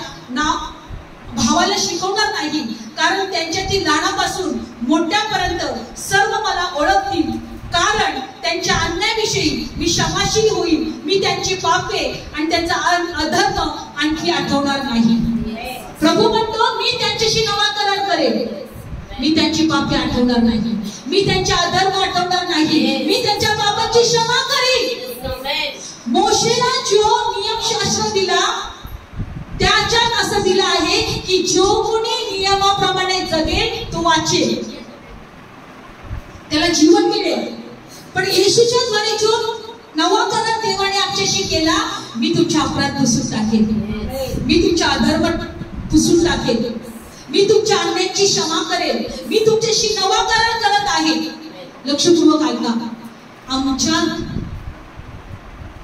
भावाला शिकवणार नाही, कारण त्यांच्यातील लहानापासून मोठ्यापर्यंत सर्व मला ओळखतील. कारण त्यांच्या अन्यायाविषयी मी क्षमाशील होईल. मी त्यांची पापे आणि त्यांचा अधर्म आणखी आठवणार नाही. प्रभू म्हणतो मी त्यांच्याशी नवा करार करेन. मी त्यांची पापे आठवणार नाही, मी त्यांच्या अधर्म आठवणार नाही, मी त्यांच्या पापांची क्षमा करीन. मोशेला जो नियमशास्त्र दिला त्याच्यात असं दिलं आहे की जो कोणी नियमाप्रमाणे जगेल तो वाचेल, त्याला जीवन मिळेल. पण येशूच्या द्वारे जो नवा करार देवाने आमच्याशी केला, मी तुमच्या अपराध पुसून टाकेल, मी तुमच्या अधर्म पुसून टाकेल, मी तुमच्या अन्यायाची क्षमा करेल, मी तुमच्याशी नवा करार करत आहे. लक्षपूर्वक ऐका. आमच्या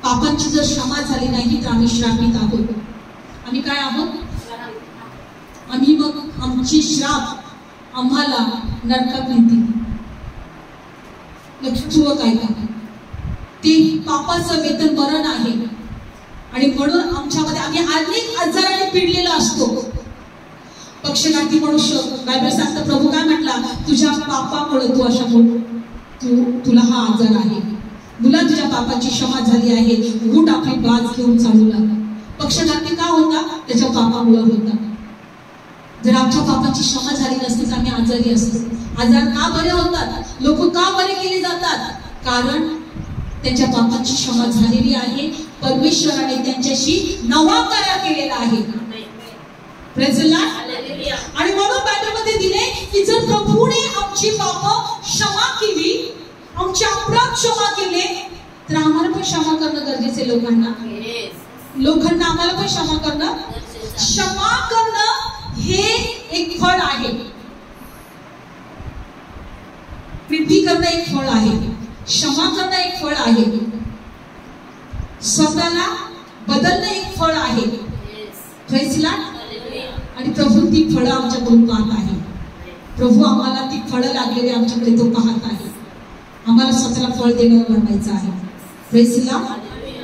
पापांची जर क्षमा झाली नाही तर आम्ही श्रापित आहोत. आम्ही काय आहोत? आम्ही मग आमची श्राप आम्हाला नरकात नेतील. लक्षपूर्वक ऐका. ते पापाचं वेतन मरण आहे आणि म्हणून आमच्यामध्ये आम्ही अनेक आजाराने पिडलेला असतो. पक्षघाती मनुष्य बायबल सांगतं, प्रभू काय म्हटला? तुझ्या पापामुळे तू अशा तुला हा आजार आहे. मुला तुझ्या पापाची क्षमा झाली आहे, उठ आपली बाज घेऊन चालू लाग. पक्षघाती का होता? त्याच्या पापामुळे होता. जर आमच्या पापाची क्षमा झाली नसती तर आम्ही आजारी असतो. आजार का बरे होतात? लोक का बरे केले जातात? कारण त्यांच्या पापाची क्षमा झालेली आहे. परमेश्वराने त्यांच्याशी नवा करार केलेला आहे. Praise the Lord. आणि म्हणून बायबलमध्ये दिले की जर प्रभूने आमची पाप क्षमा केली, आमचे अपराध क्षमा केले, तर आम्हाला पण क्षमा करणं गरजेचे. लोकांना आम्हाला पण क्षमा करणं. क्षमा करणं हे एक फळ आहे. प्रीती करणं एक फळ आहे. क्षमा करणं एक फळ आहे. स्वतःला बदलणं एक फळ आहे. Praise the Lord. आणि प्रभू ती फळं आमच्याकडून पाहत आहे. प्रभू आम्हाला ती फळं लागलेली आमच्याकडे तो पाहत आहे. आम्हाला स्वतःला फळ देणार बनायचं आहे. Praise the Lord.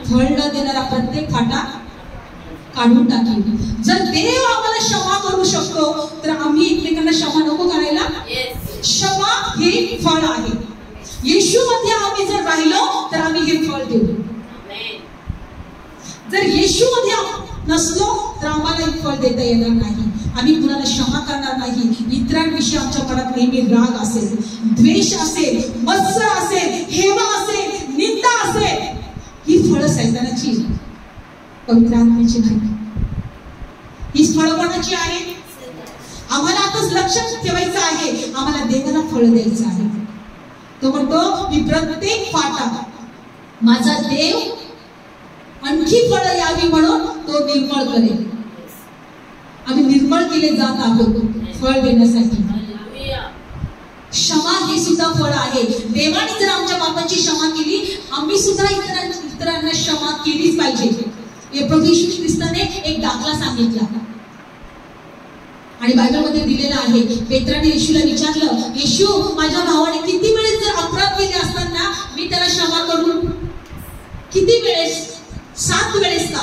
फळ न देणारा प्रत्येक फाटा काढून टाकेल. जर देव आम्हाला क्षमा करू शकतो तर आम्ही एकमेकांना क्षमा नको करायला? क्षमा हे फळ आहे. येशूमध्ये आम्ही जर राहिलो तर आम्ही हे फळ देऊ. जर येशूमध्ये नसलो तर आम्हाला हे फळ देता येणार नाही. आम्ही कुणाला क्षमा करणार नाही. इतरांविषयी आमच्या मनात नेहमी राग असेल, द्वेष असेल, मत्सर असेल, हेवा असेल, निंदा असेल. ही फळं सैतानाची, पवित्र आत्म्याची नाही. ही फळं कोणाची आहे? आम्हाला आताच लक्षात ठेवायचं आहे, आम्हाला देवाला फळ द्यायचं आहे. तो म्हणतो मी प्रत्येक फाटा माझा देव आणखी फळ यावी म्हणून तो निर्मळ करेल. आम्ही निर्मळ केले जात आहोत फळ देण्यासाठी. क्षमा हे सुद्धा फळ आहे. देवाने जर आमच्या पापाची क्षमा केली, आम्ही सुद्धा इतरांना क्षमा केलीच पाहिजे. प्रभू येशू ख्रिस्ताने एक दाखला सांगितला आणि बायबलमध्ये दिलेला आहे. पेत्राने येशूला विचारलं, येशू माझ्या भावाने किती वेळेस जर अपराध केले असताना मी त्याला क्षमा करू? किती वेळेस? 7 वेळेस का?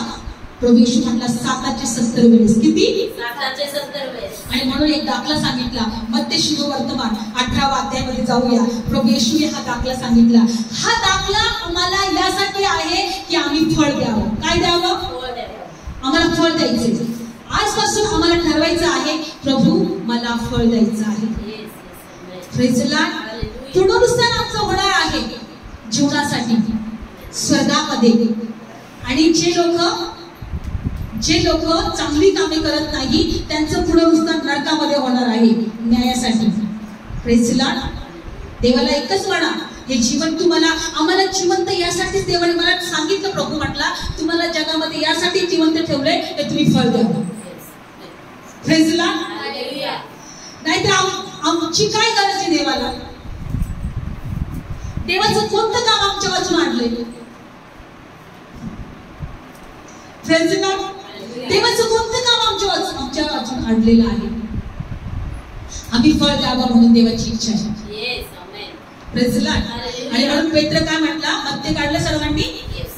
प्रभू येशू म्हटला 770 वेळेस. किती? 770 वेळेस. आणि म्हणून एक दाखला सांगितला. मत्ते शुभवर्तमान 18व्या अध्यायामध्ये जाऊया. प्रभू येशूने हा दाखला सांगितला. हा दाखला आम्हाला यासाठी आहे की आम्ही फळ द्यावं. काय द्यावं? आम्हाला फळ द्यायचे. आजपासून आम्हाला ठरवायचं आहे, प्रभू मला फळ द्यायचं आहे. Praise the Lord. पुनरुत्थान आमचं होणार आहे जीवनासाठी स्वर्गामध्ये. आणि जे लोक चांगली कामे करत नाही त्यांचं पुनरुत्थान नरकामध्ये होणार आहे न्यायासाठी. Praise the Lord. देवाला एकच म्हणा, हे जीवन तुम्हाला आम्हाला जिवंत यासाठीच देवाने मला सांगितलं. प्रभू म्हटला तुम्हाला जगामध्ये यासाठी जिवंत ठेवलंय तर तुम्ही फळ द्या. Praise the Lord. नाहीतर आमची काय गरज आहे देवाला? देवाचं कोणतं काम आमच्या वाचून आणलंय? Praise the Lord. देवाचं कोणतं काम आमच्या वाचून आणलेलं आहे? आम्ही फळ द्यावं म्हणून देवाची इच्छा आहे. Praise the Lord. आणि म्हणून पेत्र काय म्हटला? मत्ते काढलं सर्वांनी.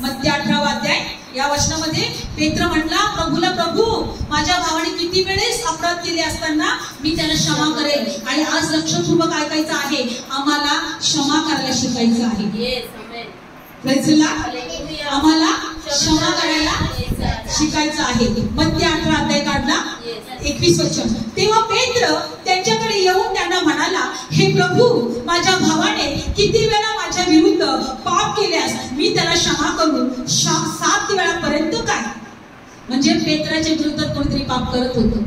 मत्ते 18वा अध्याय या वचनामध्ये पेत्र म्हटला प्रभूला, प्रभू माझ्या भावाने किती वेळेस अपराध केले असताना मी त्याला क्षमा करेल. आणि आज लक्षपूर्वक ऐकायचं आहे, आम्हाला क्षमा करायला शिकायचं आहे. Praise the Lord. आम्हाला क्षमा करायला शिकायचं आहे. मत्ते 18 अध्याय काढला 21 वचन. तेव्हा पेत्र त्यांच्याकडे येऊन त्यांना म्हणाला, हे प्रभू माझ्या भावाने किती वेळा माझ्या विरुद्ध पाप केल्यास मी त्याला क्षमा करू? 7 वेळापर्यंत काय? म्हणजे पेत्राच्या विरुद्धात कोणीतरी पाप करत होतं.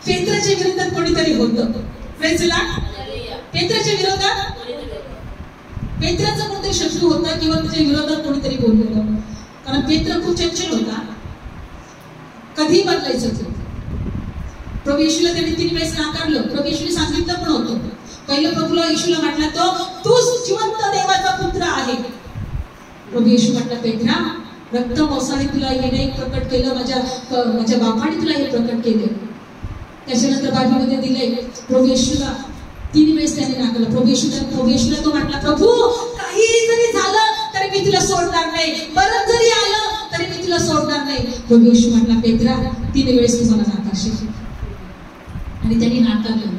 पेत्राच्या विरुद्धात कोणीतरी होतं. Praise the Lord. पेत्राच्या विरोधात पेत्राचा कोणतरी शत्रू होता किंवा त्याच्या विरोधात कोणीतरी बोलत होतं. कारण पेत्र खूप चंचल होता, कधी बदलायचं होतं. प्रभू येशूला त्याने 3 वेळेस नाकारलं. प्रभू येशूने सांगितलं पण होतं. पहिलं प्रभूला येशूला म्हटला तो तूच जिवंत देवाचा पुत्र आहे. प्रभू येशू म्हटला पेत्रा, रक्त मोसाने तुला हे नाही प्रकट केलं, माझ्या बापाने तुला हे प्रकट केले. त्याच्यानंतर बायबलमध्ये दिले प्रभू येशूला 3 वेळेस त्याने नाकारलं. प्रभू येशूला तो म्हटला, प्रभू काही जरी झालं तरी मी तुला सोडणार नाही, बरं जरी आलं तरी मी तुला सोडणार नाही. प्रभू येशू म्हटला पेत्रा 3 वेळेस तू मला नाकारशील. आणि त्यांनी नाकारलं.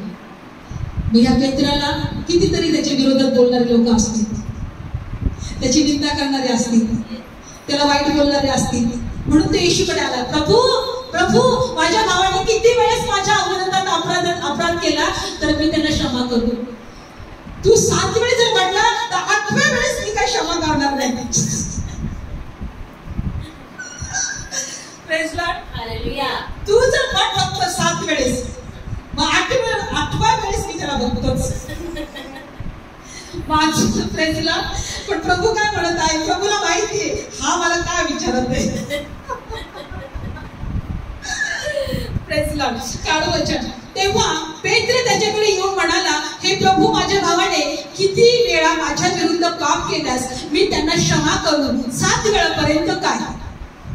मग ह्या पेत्राला कितीतरी त्याच्या विरोधात बोलणारे लोक असतील, त्याची निंदा करणारे असतील, त्याला वाईट बोलणारे असतील. म्हणून ते येशूकडे आला, प्रभू प्रभू माझ्या भावाने किती वेळेस माझ्या विरोधात अपराध केला तर मी त्यांना क्षमा करू? तू 7 वेळेस जर म्हटला तर 8व्या वेळेस मी काय क्षमा करणार नाही. Praise Lord. हालेलुया. तू जर म्हट फक्त 7 वेळेस, मग 8व्या वेळेस मी त्याला बघतोच. माझं प्रेज लॉर्ड. पण प्रभू काय म्हणत आहे? प्रभूला माहिती आहे हा मला काय विचारत आहे. Praise Lord. काढू वचन. तेव्हा पेत्र त्याच्याकडे येऊन म्हणाला, हे प्रभू माझ्या भावाने किती वेळा माझ्या विरुद्ध पाप केल्यास मी त्यांना क्षमा करू? 7 वेळापर्यंत काय?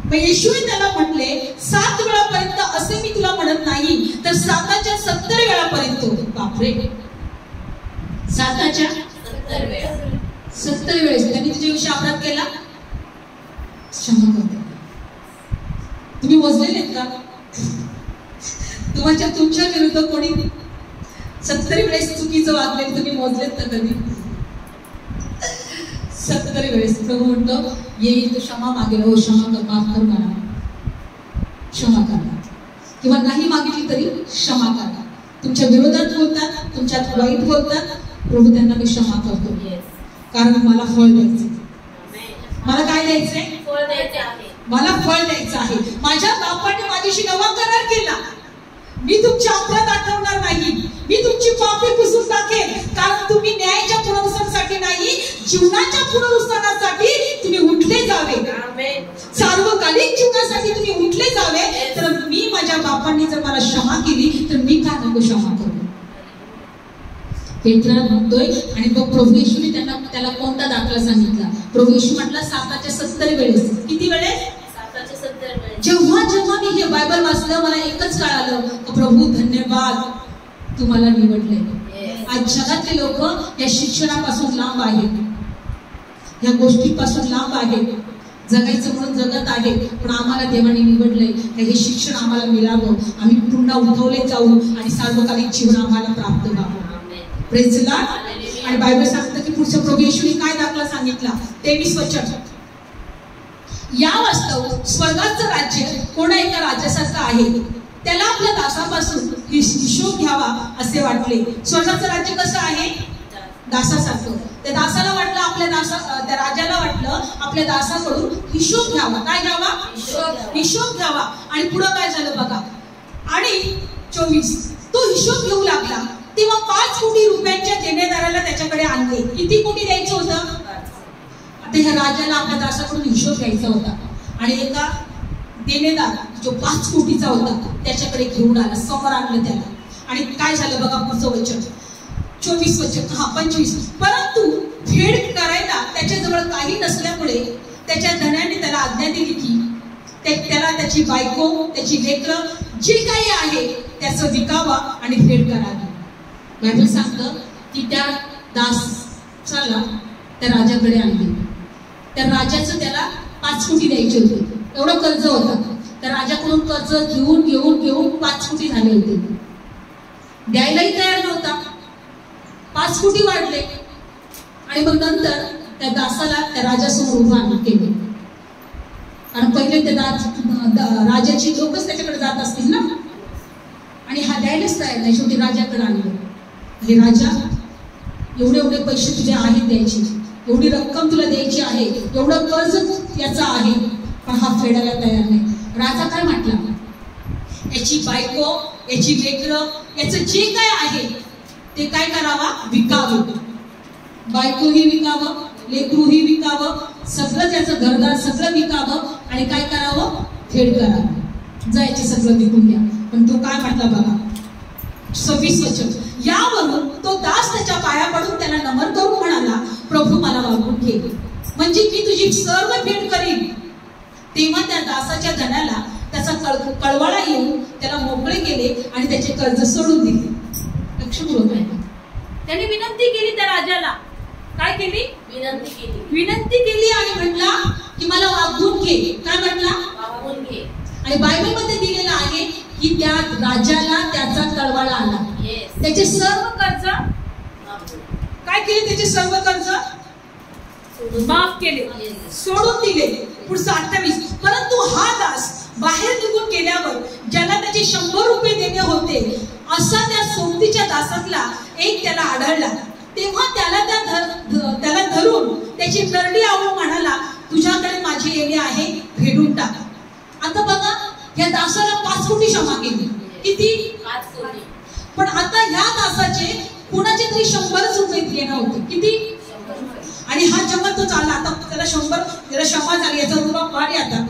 मग येशूने त्याला म्हटले 7 वेळापर्यंत असे मी तुला म्हणत नाही, तर 7च्या 70 वेळापर्यंत. बापरे, 7च्या 70 वेळेस त्यांनी तुझ्याविषयी अपराध केला, क्षमा करतो. तुम्ही मोजलेले आहेत का? तुमच्या विरुद्ध कोणी 70 वेळेस चुकीचं वागले तुम्ही मोजलेत तर कधी? 70 वेळेस प्रभू म्हणतो येईल तर क्षमा मागेल, हो क्षमा कर, माफ कर मला, क्षमा करा. किंवा नाही मागितली तरी क्षमा करा. तुमच्या विरोधात बोलतात, तुमच्यात वाईट बोलतात, प्रभू त्यांना मी क्षमा करतो, कारण मला फळ द्यायचं. मला काय द्यायचंय? फळ द्यायचे आहे. मला फळ द्यायचं आहे. माझ्या बापाने माझ्याशी नवा करार केला, मी तुमच्या अपराध आठवणार नाही, मी तुमची पापे पुसून टाकेन, कारण तुम्ही न्यायाच्या पुनरुत्थानासाठी नाही, जीवनाच्या पुनरुत्थानासाठी तुम्ही उठले जावे. सार्वकालिक जीवनासाठी तुम्ही उठले जावे. तर मी माझ्या बापांनी जर मला क्षमा केली तर मी का नको क्षमा करू? पेत्र म्हणतोय. आणि तो प्रभू येशूने त्याला कोणता दाखला सांगितला? प्रभू येशू म्हटला 70 वेळेस. किती वेळेस? 70 वेळेस. जेव्हा जेव्हा मी हे बायबल वाचलं मला एकच कळालं, प्रभू धन्यवाद तू मला निवडले. आज जगातले लोक या शिक्षणापासून लांब आहेत, या गोष्टीपासून लांब आहेत, जगायचं म्हणून जगत आहे. पण आम्हाला देवाने निवडलंय हे शिक्षण आम्हाला मिळावं, आम्ही पुन्हा उठवले जाऊ आणि सार्वकालिक जीवन आम्हाला प्राप्त व्हावं. Praise the Lord. आणि बायबल सांगतं की पुढच्या प्रभू येशूने काय दाखला सांगितला? 23 वचन. या वास्तव स्वर्गाचं राज्य कोणा एका राजासारखं आहे, त्याला आपल्या दासापासून हिशोब घ्यावा असे वाटले. स्वर्गाचं राज्य कसं आहे? दासासारखं. त्या दासाला वाटलं त्या राजाला वाटलं आपल्या दासाकडून हिशोब घ्यावा. काय घ्यावा? हिशोब घ्यावा. आणि पुढं काय झालं बघा. आणि 24 तो हिशोब घेऊ लागला तेव्हा 5 कोटी रुपयांच्या देणेदाराला त्याच्याकडे आणले. किती कोटी द्यायचं होतं? आता ह्या राजाला आपल्या दासाकडून हिशोब घ्यायचा होता आणि एका देणेदार जो 5 कोटीचा होता त्याच्याकडे घेऊन आला, समोर आणलं त्याला. आणि काय झालं बघा पुढचं वचन, 24 वचन. 25. परंतु फेड करायला त्याच्याजवळ काही नसल्यामुळे त्याच्या धन्याने त्याला आज्ञा दिली की त्याला त्याची बायको, त्याची लेकरं जे काही आहे त्याचं विकावा आणि फेड करावी. बायबल सांगतं की त्या दासाला त्या राजाकडे आणले. त्या राजाचं त्याला 5 कोटी द्यायचे होते, एवढं कर्ज होतं. त्या राजाकडून कर्ज घेऊन घेऊन घेऊन 5 कोटी झाले होते. द्यायलाही तयार नव्हता. 5 कोटी वाढले. आणि मग नंतर त्या दासाला त्या राजासमोर उभं केले. आणि पहिले त्या राजाची लोकच त्याच्याकडे जात असतील ना, आणि हा द्यायलाच तयार नाही. शेवटी राजाकडे आणलं. हे राजा, एवढे एवढे पैसे तुझे आहेत द्यायचे, एवढी रक्कम तुला द्यायची आहे, एवढं कर्ज याचा आहे, पण हा फेडायला तयार नाही. राजा काय म्हटला? याची बायको, याची लेकरं, याचं जे काय आहे ते काय करावा? विकावं. बायकोही विकावं, लेकरूही विकावं, सगळं त्याचं घरदार सगळं विकावं आणि काय करावं? फेड करावं. जायचे सगळं विकून घ्या. पण तो काय म्हटला बघा, 26 वचन. यावरून तो दास त्याच्या पाया पडून त्याला नमन करून म्हणाला, प्रभू मला वागून घे, म्हणजे मी तुझी सर्व फेड करीन. तेव्हा त्या दासाच्या धनाला त्याचा कळवळा येऊन त्याला मोकळे केले आणि त्याचे कर्ज सोडून दिले. लक्षपूर्वक आहे. त्याने विनंती केली त्या राजाला. काय केली? विनंती केली आणि म्हटला की मला वागून घे. काय म्हटला? वागून घे. आणि बायबल मध्ये दिलेलं आहे की त्या राजाला त्याचा कळवळा आला. त्याचे सर्व कर्ज काय केले? त्याचे सर्व कर्ज माफ केले, सोडून दिले. पुढचं 28. परंतु हा दास बाहेर निघून गेल्यावर ज्याला त्याचे 100 रुपये देणे होते असा त्या सोबतीच्या दासातला एक त्याला आढळला. तेव्हा त्याला धरून त्याची नरडी आवळून म्हणाला, तुझ्याकडे माझे येणे आहे, फेडून टाक. आता बघा, या दासाला 5 कोटी क्षमा केली. किती? 5 कोटी. पण आता ह्या दासाचे कुणाचे तरी 100 रुपये देणं होते. किती? 100. आणि हा जेव्हा तो चालला, आता त्याला 100, त्याला क्षमा झाली, याचा रुबाब वाढी, आता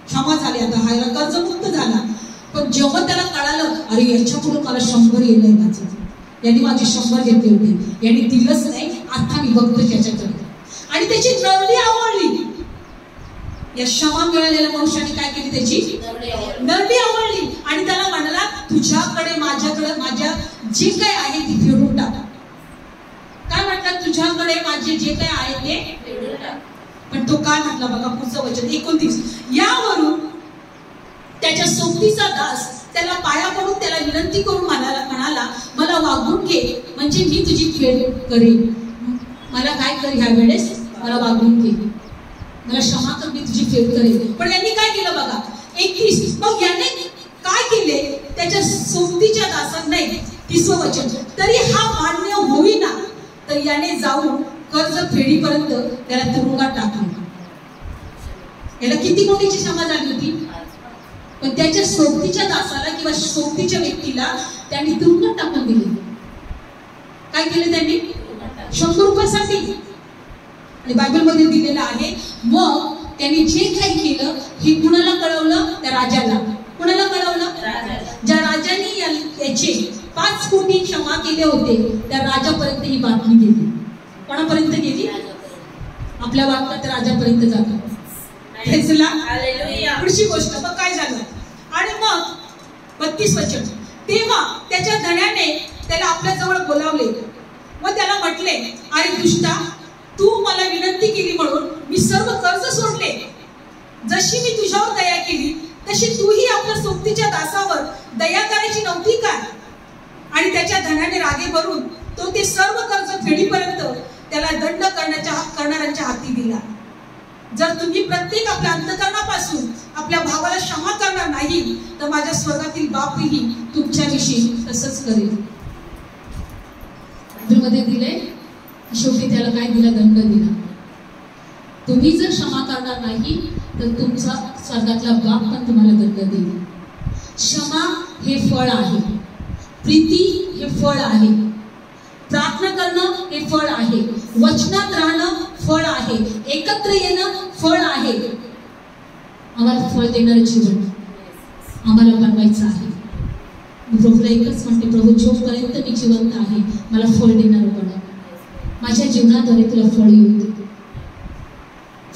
क्षमा झाली, आता हा कर्जमुक्त झाला. पण जेव्हा त्याला कळालं, अरे याच्या पुढे मला 100 येणं माझं, यांनी माझे 100 घेतले होते, यांनी दिलंच नाही, आता मी बघतो त्याच्याकडे. आणि त्याची नरडी आवडली. या क्षमा मिळालेल्या मनुष्याने काय केली? त्याची नरडी आवडली. आणि त्याला म्हणाला, तुझ्याकडे माझ्याकडे माझ्या जे काय आहे ते फेडून टाक. काय म्हटलं? तुझ्याकडे माझे जे काय आहे ते फेडून टाक. पण तो काय म्हटला बघा पुढचं वचन 29. यावरून त्याच्या सोबतीचा दास त्याला पाया पडून त्याला विनंती करून म्हणाला मला वागवून घे म्हणजे मी तुझी फेड करेन. मला काय कर ह्या वेळेस, मला वागवून घे, मला क्षमा कर, मी तुझी फेड करेन. पण यांनी काय केलं बघा 31. मग याने काय केले, त्याच्या सोबतीच्या दासांना 30वं वचन, तरी हा मान्य होईना तर याने जाऊन कर्ज फेडीपर्यंत त्याला तुरुंगात टाकले. याला किती मोठीची क्षमा झाली होती, पण त्याच्या सोबतीच्या दासाला किंवा सोबतीच्या व्यक्तीला त्यांनी तुरुंगात टाकून दिले. काय केले त्यांनी, 100 रुपयासाठी. आणि बायबलमध्ये दिलेलं आहे, मग त्यांनी जे काही केलं हे कुणाला कळवलं, त्या राजाला. कुणाला कळवलं, ज्या राजाने याचे 5 कोटी क्षमा केले होते त्या राजापर्यंत ही बातमी गेली. कोणापर्यंत गेली, आपल्या वाटतं राजापर्यंत जातो. पुढची गोष्ट मग काय झालं, आणि मग 32 वचन, तेव्हा त्याच्या धण्याने त्याला आपल्या जवळ बोलावले व त्याला म्हटले, अरे दुष्टा, तू मला विनंती केली म्हणून मी सर्व कर्ज सोडले. जशी मी तुझ्यावर दया केली तशी तूही आपल्या सोबतीच्या दासावर दया करायची नव्हती काय. आणि त्याच्या धनाने रागे भरून तो ते सर्व कर्ज फेडीपर्यंत त्याला दंड करणाऱ्यांच्या हाती दिला. जर तुम्ही प्रत्येक आपल्या अंतःकरणापासून आपल्या भावाला क्षमा करणार नाही तर माझ्या स्वर्गातील बापही तुमच्याविषयी तसंच करेल. मध्ये दिले, शेवटी त्याला काय दिला, दंड दिला. तुम्ही जर क्षमा करणार नाही तर तुमचा स्वर्गातला बाप पण तुम्हाला दंड देईल. क्षमा हे फळ आहे, प्रीती हे फळ आहे, प्रार्थना करणं हे फळ आहे, वचनात राहणं फळ आहे, एकत्र येणं फळ आहे. आम्हाला फळ देणारं जीवन आम्हाला बनवायचं आहे. प्रभूला एकच म्हणते, प्रभू जोपर्यंत मी जिवंत आहे मला फळ देणारं बनव. माझ्या जीवनाद्वारे तुला फळ येऊ दे.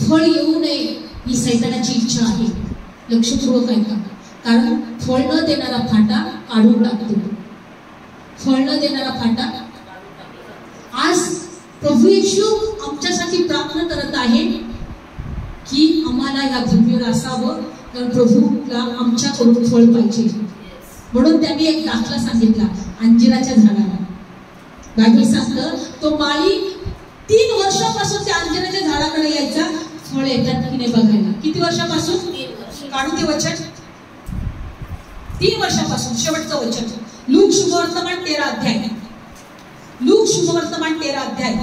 फळ येऊ नये ही सैतानाची इच्छा आहे. लक्षपूर्वक ऐका, कारण फळ न देणारा फाटा काढून टाकतो. फळ न देणारा फाटा. आज प्रभू येशू आमच्यासाठी प्रार्थना करत आहे की आम्हाला या भूमीवर असावं, कारण प्रभूला आमच्याकडून फळ पाहिजे. म्हणून त्यांनी एक दाखला सांगितला अंजिराच्या झाडाला. बायबल सांगतं तो माळी 3 वर्षापासून त्या अंजिराच्या झाडाकडे यायचा, फळ येतात की नाही बघायला. किती वर्षापासून, काढून ते वचन, 3 वर्षापासून. शेवटचं वचन लूक शुभवर्तमान 13 अध्याय. लूक शुभवर्तमान 13 अध्याय.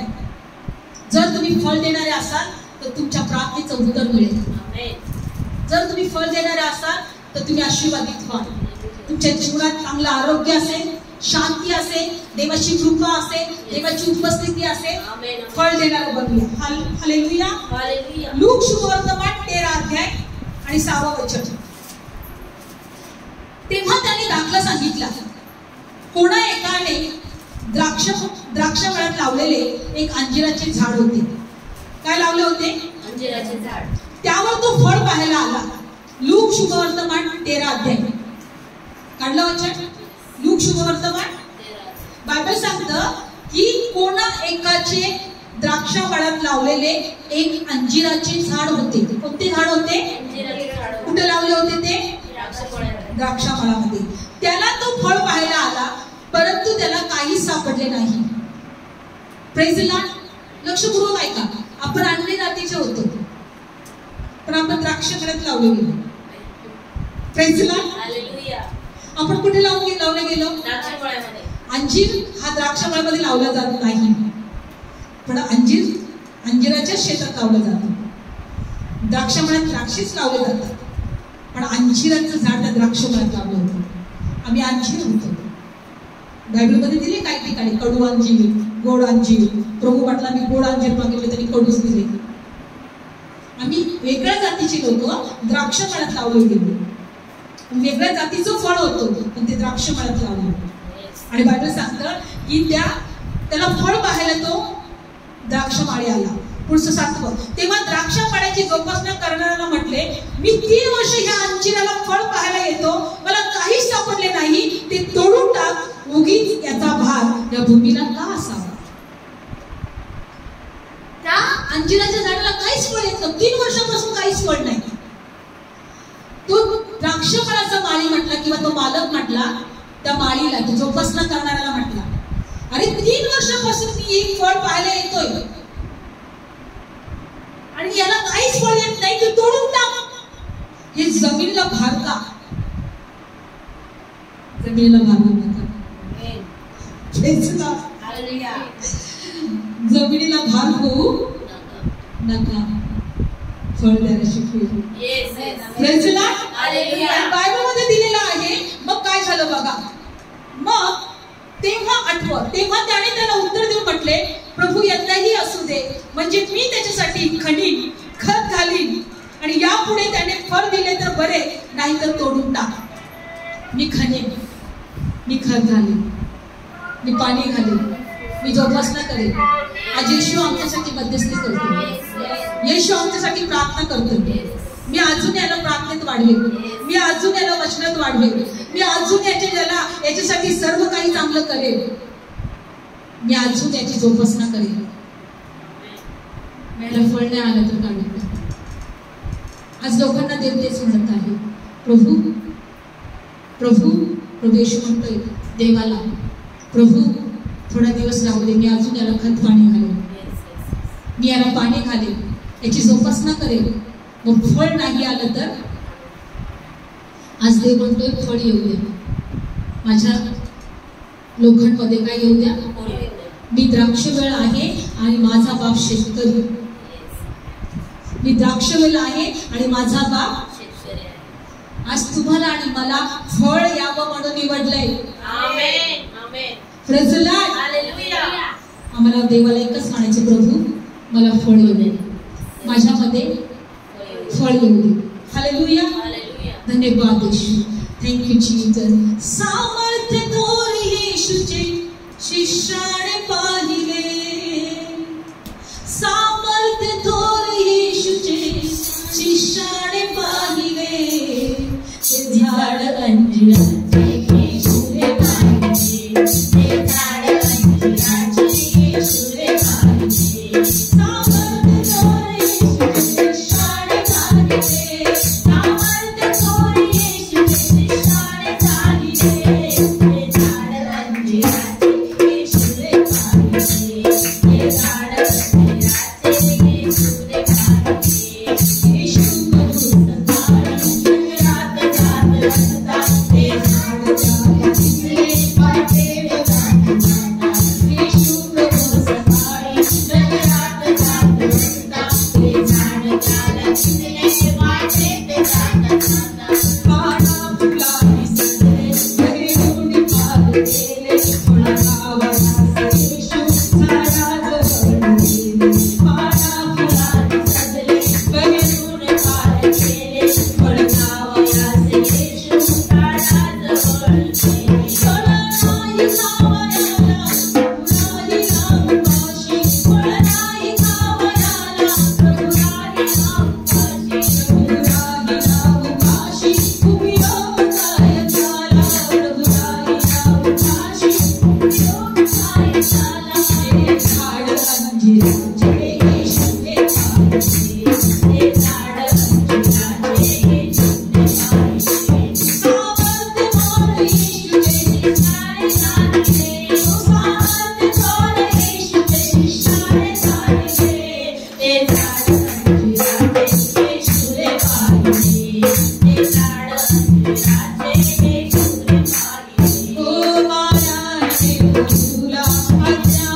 जर तुम्ही फळ देणारे असाल तर तुमच्या प्रार्थनेचं उत्तर मिळेल. जर तुम्ही फळ देणारे असाल तर तुम्ही आशीर्वादित व्हाल. तुमच्या जीवनात चांगलं आरोग्य असेल, शांती असेल, देवाची कृपा असेल, देवाची उपस्थिती असेल. फळ देणारं बनूया. हालेलुया. लूक शुभवर्तमान 13 अध्याय आणि 6वं वचन. तेव्हा त्याने दाखला सांगितला, कोणा एकाने द्राक्षवनात लावलेले एक अंजिराचे झाड होते. काय लावले होते, अंजिराचे झाड. त्यावर तो फळ पाहायला आला. लूक शुभवर्तमान 13 अध्याय. काढलं वचन, लूक शुभवर्तमान. बायबल सांगतं की कोणा एकाचे द्राक्षावनात लावलेले एक अंजिराचे झाड होते. कोणते झाड होते, कुठे लावले होते ते, द्राक्षावनामध्ये. त्याला तो फळ पाहायला आला परंतु त्याला काही सापडले नाही. Praise the Lord. लक्षपूर्वक ऐका, आपण अन्य जातीचे होतो पण आपण द्राक्षावनात लावले गेलो. Praise the Lord. आपण कुठे लावले गेलो, अंजीर हा द्राक्षावनामध्ये लावला जात नाही, पण अंजिराच्या शेतात लावलं जातं. द्राक्षावनात द्राक्षेच लावले जातात, पण अंजिराचं झाड त्या द्राक्षावनात लावलं होतं. आम्ही अंजीर होतो. बायबलमध्ये दिले काही ठिकाणी कडू अंजीर, गोड अंजीर. प्रभू म्हटला मी गोड अंजीर मागितले त्यांनी कडूच दिले. आम्ही वेगळ्या जातीची लोक द्राक्षावनात लावले गेलो. वेगळ्या जातीचं फळ होतं पण ते द्राक्षावनात लावलं. आणि बायबल सांगतं की त्याला फळ पाहायला तो द्राक्षमाळी आला. पुढचं 7वं. तेव्हा द्राक्षामाळ्याची जोपासना करणाऱ्याला म्हटले, मी 3 वर्ष ह्या अंजिराला फळ पाहायला येतो, मला काहीच सापडले नाही, ते तोडून टाक, उगीच याचा भार या भूमीला का असावा. त्या अंजिराच्या झाडाला काहीच फळ येत नव्हतं. 3 वर्षापासून काहीच फळ नाही. तो द्राक्षफळाचा माळी म्हटला किंवा तो मालक म्हटला त्या माळीला, तो जोपासना करणाऱ्याला म्हटला, अरे 3 वर्षापासून मी एक फळ पाहायला येतोय आणि याला काहीच फळ येत नाही, तू तोडून टाक. हे जमिनीला भार का? जमिनीला भार नका. जमिनीला भार होऊ नका, फळ द्यायला शिकू. बायबलमध्ये दिलेलं आहे. मग काय झालं बघा. मग तेव्हा आठवत, तेव्हा त्याने त्याला उत्तर देऊन म्हटले, प्रभू यंदाही असू दे, म्हणजे मी त्याच्यासाठी खणीन, खत घालीन आणि यापुढे त्याने फळ दिले तर बरे, नाही तर तोडून टाक. मी खणीन, मी खत घालीन, मी पाणी घालीन, मी जोपासना करेन. आज येशू आमच्यासाठी मध्यस्थी करतो, येशू आमच्यासाठी प्रार्थना करतो. मी अजून याला प्रार्थनेत वाढवेन, मी अजून याला वचनात वाढवेन, मी अजून याच्यासाठी सर्व काही चांगलं करेन, मी अजून याची जोपासना करेन. मला फळ नाही आलं तर काढून. आज लोकांना देव तेच म्हणत आहे, प्रभू प्रभू प्रभू येशू म्हणतोय देवाला, प्रभू थोडा दिवस राहू दे, मी अजून याला खत पाणी घालेन, मी याला पाणी घालेन, याची जोपासना करेन. मग फळ नाही आलं तर आज देव म्हणतोय फळ येऊ दे माझ्या लोखंडमध्ये. काय येऊ द्या? मी द्राक्षवेल आहे आणि माझा बाप शेतकरी. मी द्राक्षवेल आहे आणि माझा बाप शेतकरी आहे. आज तुम्हाला आणि मला फळ यावं म्हणून निवडलंय. Praise the Lord. हालेलुया. आम्हाला देवाला एकच म्हणायचे, प्रभू मला फळ येऊ दे, माझ्यामध्ये फळ येऊ दे. हालेलुया. धन्यवाद येशू. Thank you Jesus. सामर्थ्य थोर येशूचे शिष्याने पाहिले, सामर्थ्य थोर येशूचे शिष्याने पाहिले. ते झाड अंजिराचे येशूने पाहिले, ते झाड अंजिराचे येशूने पाहिले. सामर्थ्य थोर येशूचे शिष्याने पाहिले, सामर्थ्य थोर येशूचे शिष्याने पाहिले. ते झाड अंजिराचे येशूने पाहिले, ते झाड अंजिराचे येशूने पाहिले. येशू प्रभू सकाळी रात जात असता, ते झाड त्याला दिसले वाटेत जाता. येशू प्रभू सकाळी रात जात असता, ते झाड त्याला दिसले वाटेत जाता. पाना फुलांनी सजले, घरी पार गेले, थोडा गावाला येशू झाडाजवळ गेले. पाना फुलांनी सजले, घरी पार गेले, थोडा गावाला येशू झाडाजवळ गेले. फळ नाही खावयाला, प्रभू नाही खावयाला, प्रभू नाही राहू पाशी, प्रभू नाही राहू पाशी, उपयोग काय झाला, प्रभू नाही राहू पाशी. ते झाड अंजिराचे येशूने पाहिले, ते झाड अंजिराचे येशूने पाहिले. सामर्थ्य थोर येशूचे शिष्याने पाहिले, सामर्थ्य थोर येशूचे शिष्याने पाहिले. ते झाड अंजिराचे येशूने पाहिले, ते झाड अंजिराचे येशूने पाहिले. ओ मायाने प्रभूला आज्ञा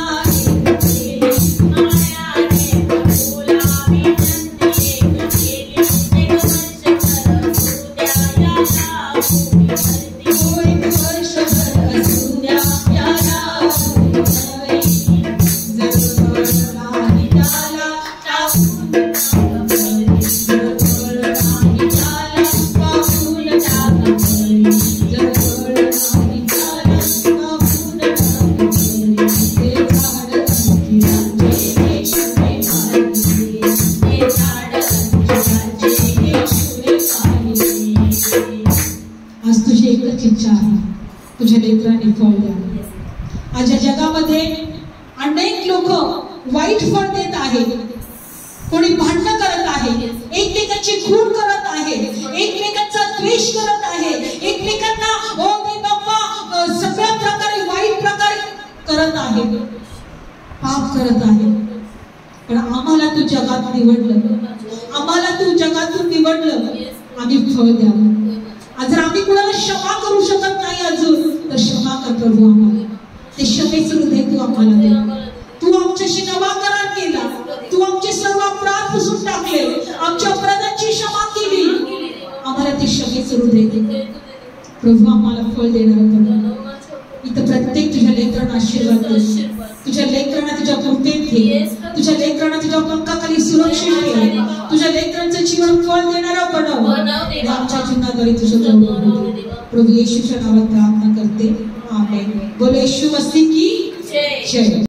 केली, मायाने प्रभूला विनंती केली. एक वर्षभर असू द्या याला भूमी भरती, एक वर्षभर असू द्या याला भूमी भरती. जर फळ नाही त्याला टाकून टाका भरती, जर फळ नाही त्याला टाकून टाका भरती, जर फळ नाही त्याला टाकून टाका भरती. ते झाड अंजिराचे येशूने पाहिले, ते झाड अंजिराचे येशूने पाहिले. आज तुझी एकच इच्छा आहे, तुझ्या लेकरांनी फळ द्या. आज या जगामध्ये अनेक लोक वाईट फळ देत आहेत, कोणी भांडणं करत आहे, एकमेकांची खून करत आहे, एकमेकांचा द्वेष करत आहे, एकमेकांना हो दे बाप्पा सगळ्या प्रकारे वाईट प्रकारे करत आहे, पाप करत आहे. पण आम्हाला तू जगात निवडलं, आम्हाला तू जगातून निवडलं, आम्ही फळ द्यावं. जर आम्ही कुणाला क्षमा करू शकत नाही अजून, तर क्षमा कर प्रभू आम्हाला. ते क्षमेचं हृदय तू आम्हाला दे. तू आमच्याशी नवा करार केला, तू आमचे सर्व अपराध पुसून टाकले, आमच्या अपराधांची क्षमा केली. आम्हाला ते क्षमेचं हृदय दे प्रभू. आम्हाला फळ देणार. इथं प्रत्येक तुझ्या लेकरांना आशीर्वाद दे, तुझ्या लेकरांना तुझ्या कृपेत घे, तुझ्या लेकरांना तुझ्या पंखाखाली सुरक्षित ठेव, तुझ्या लेकरांचं जीवन फळ देणारा बनव. आमच्या जीवनाद्वारे तुझं प्रभू येशूच्या नावात प्रार्थना करते. आमेन. बोलो येशू मसीह की जय.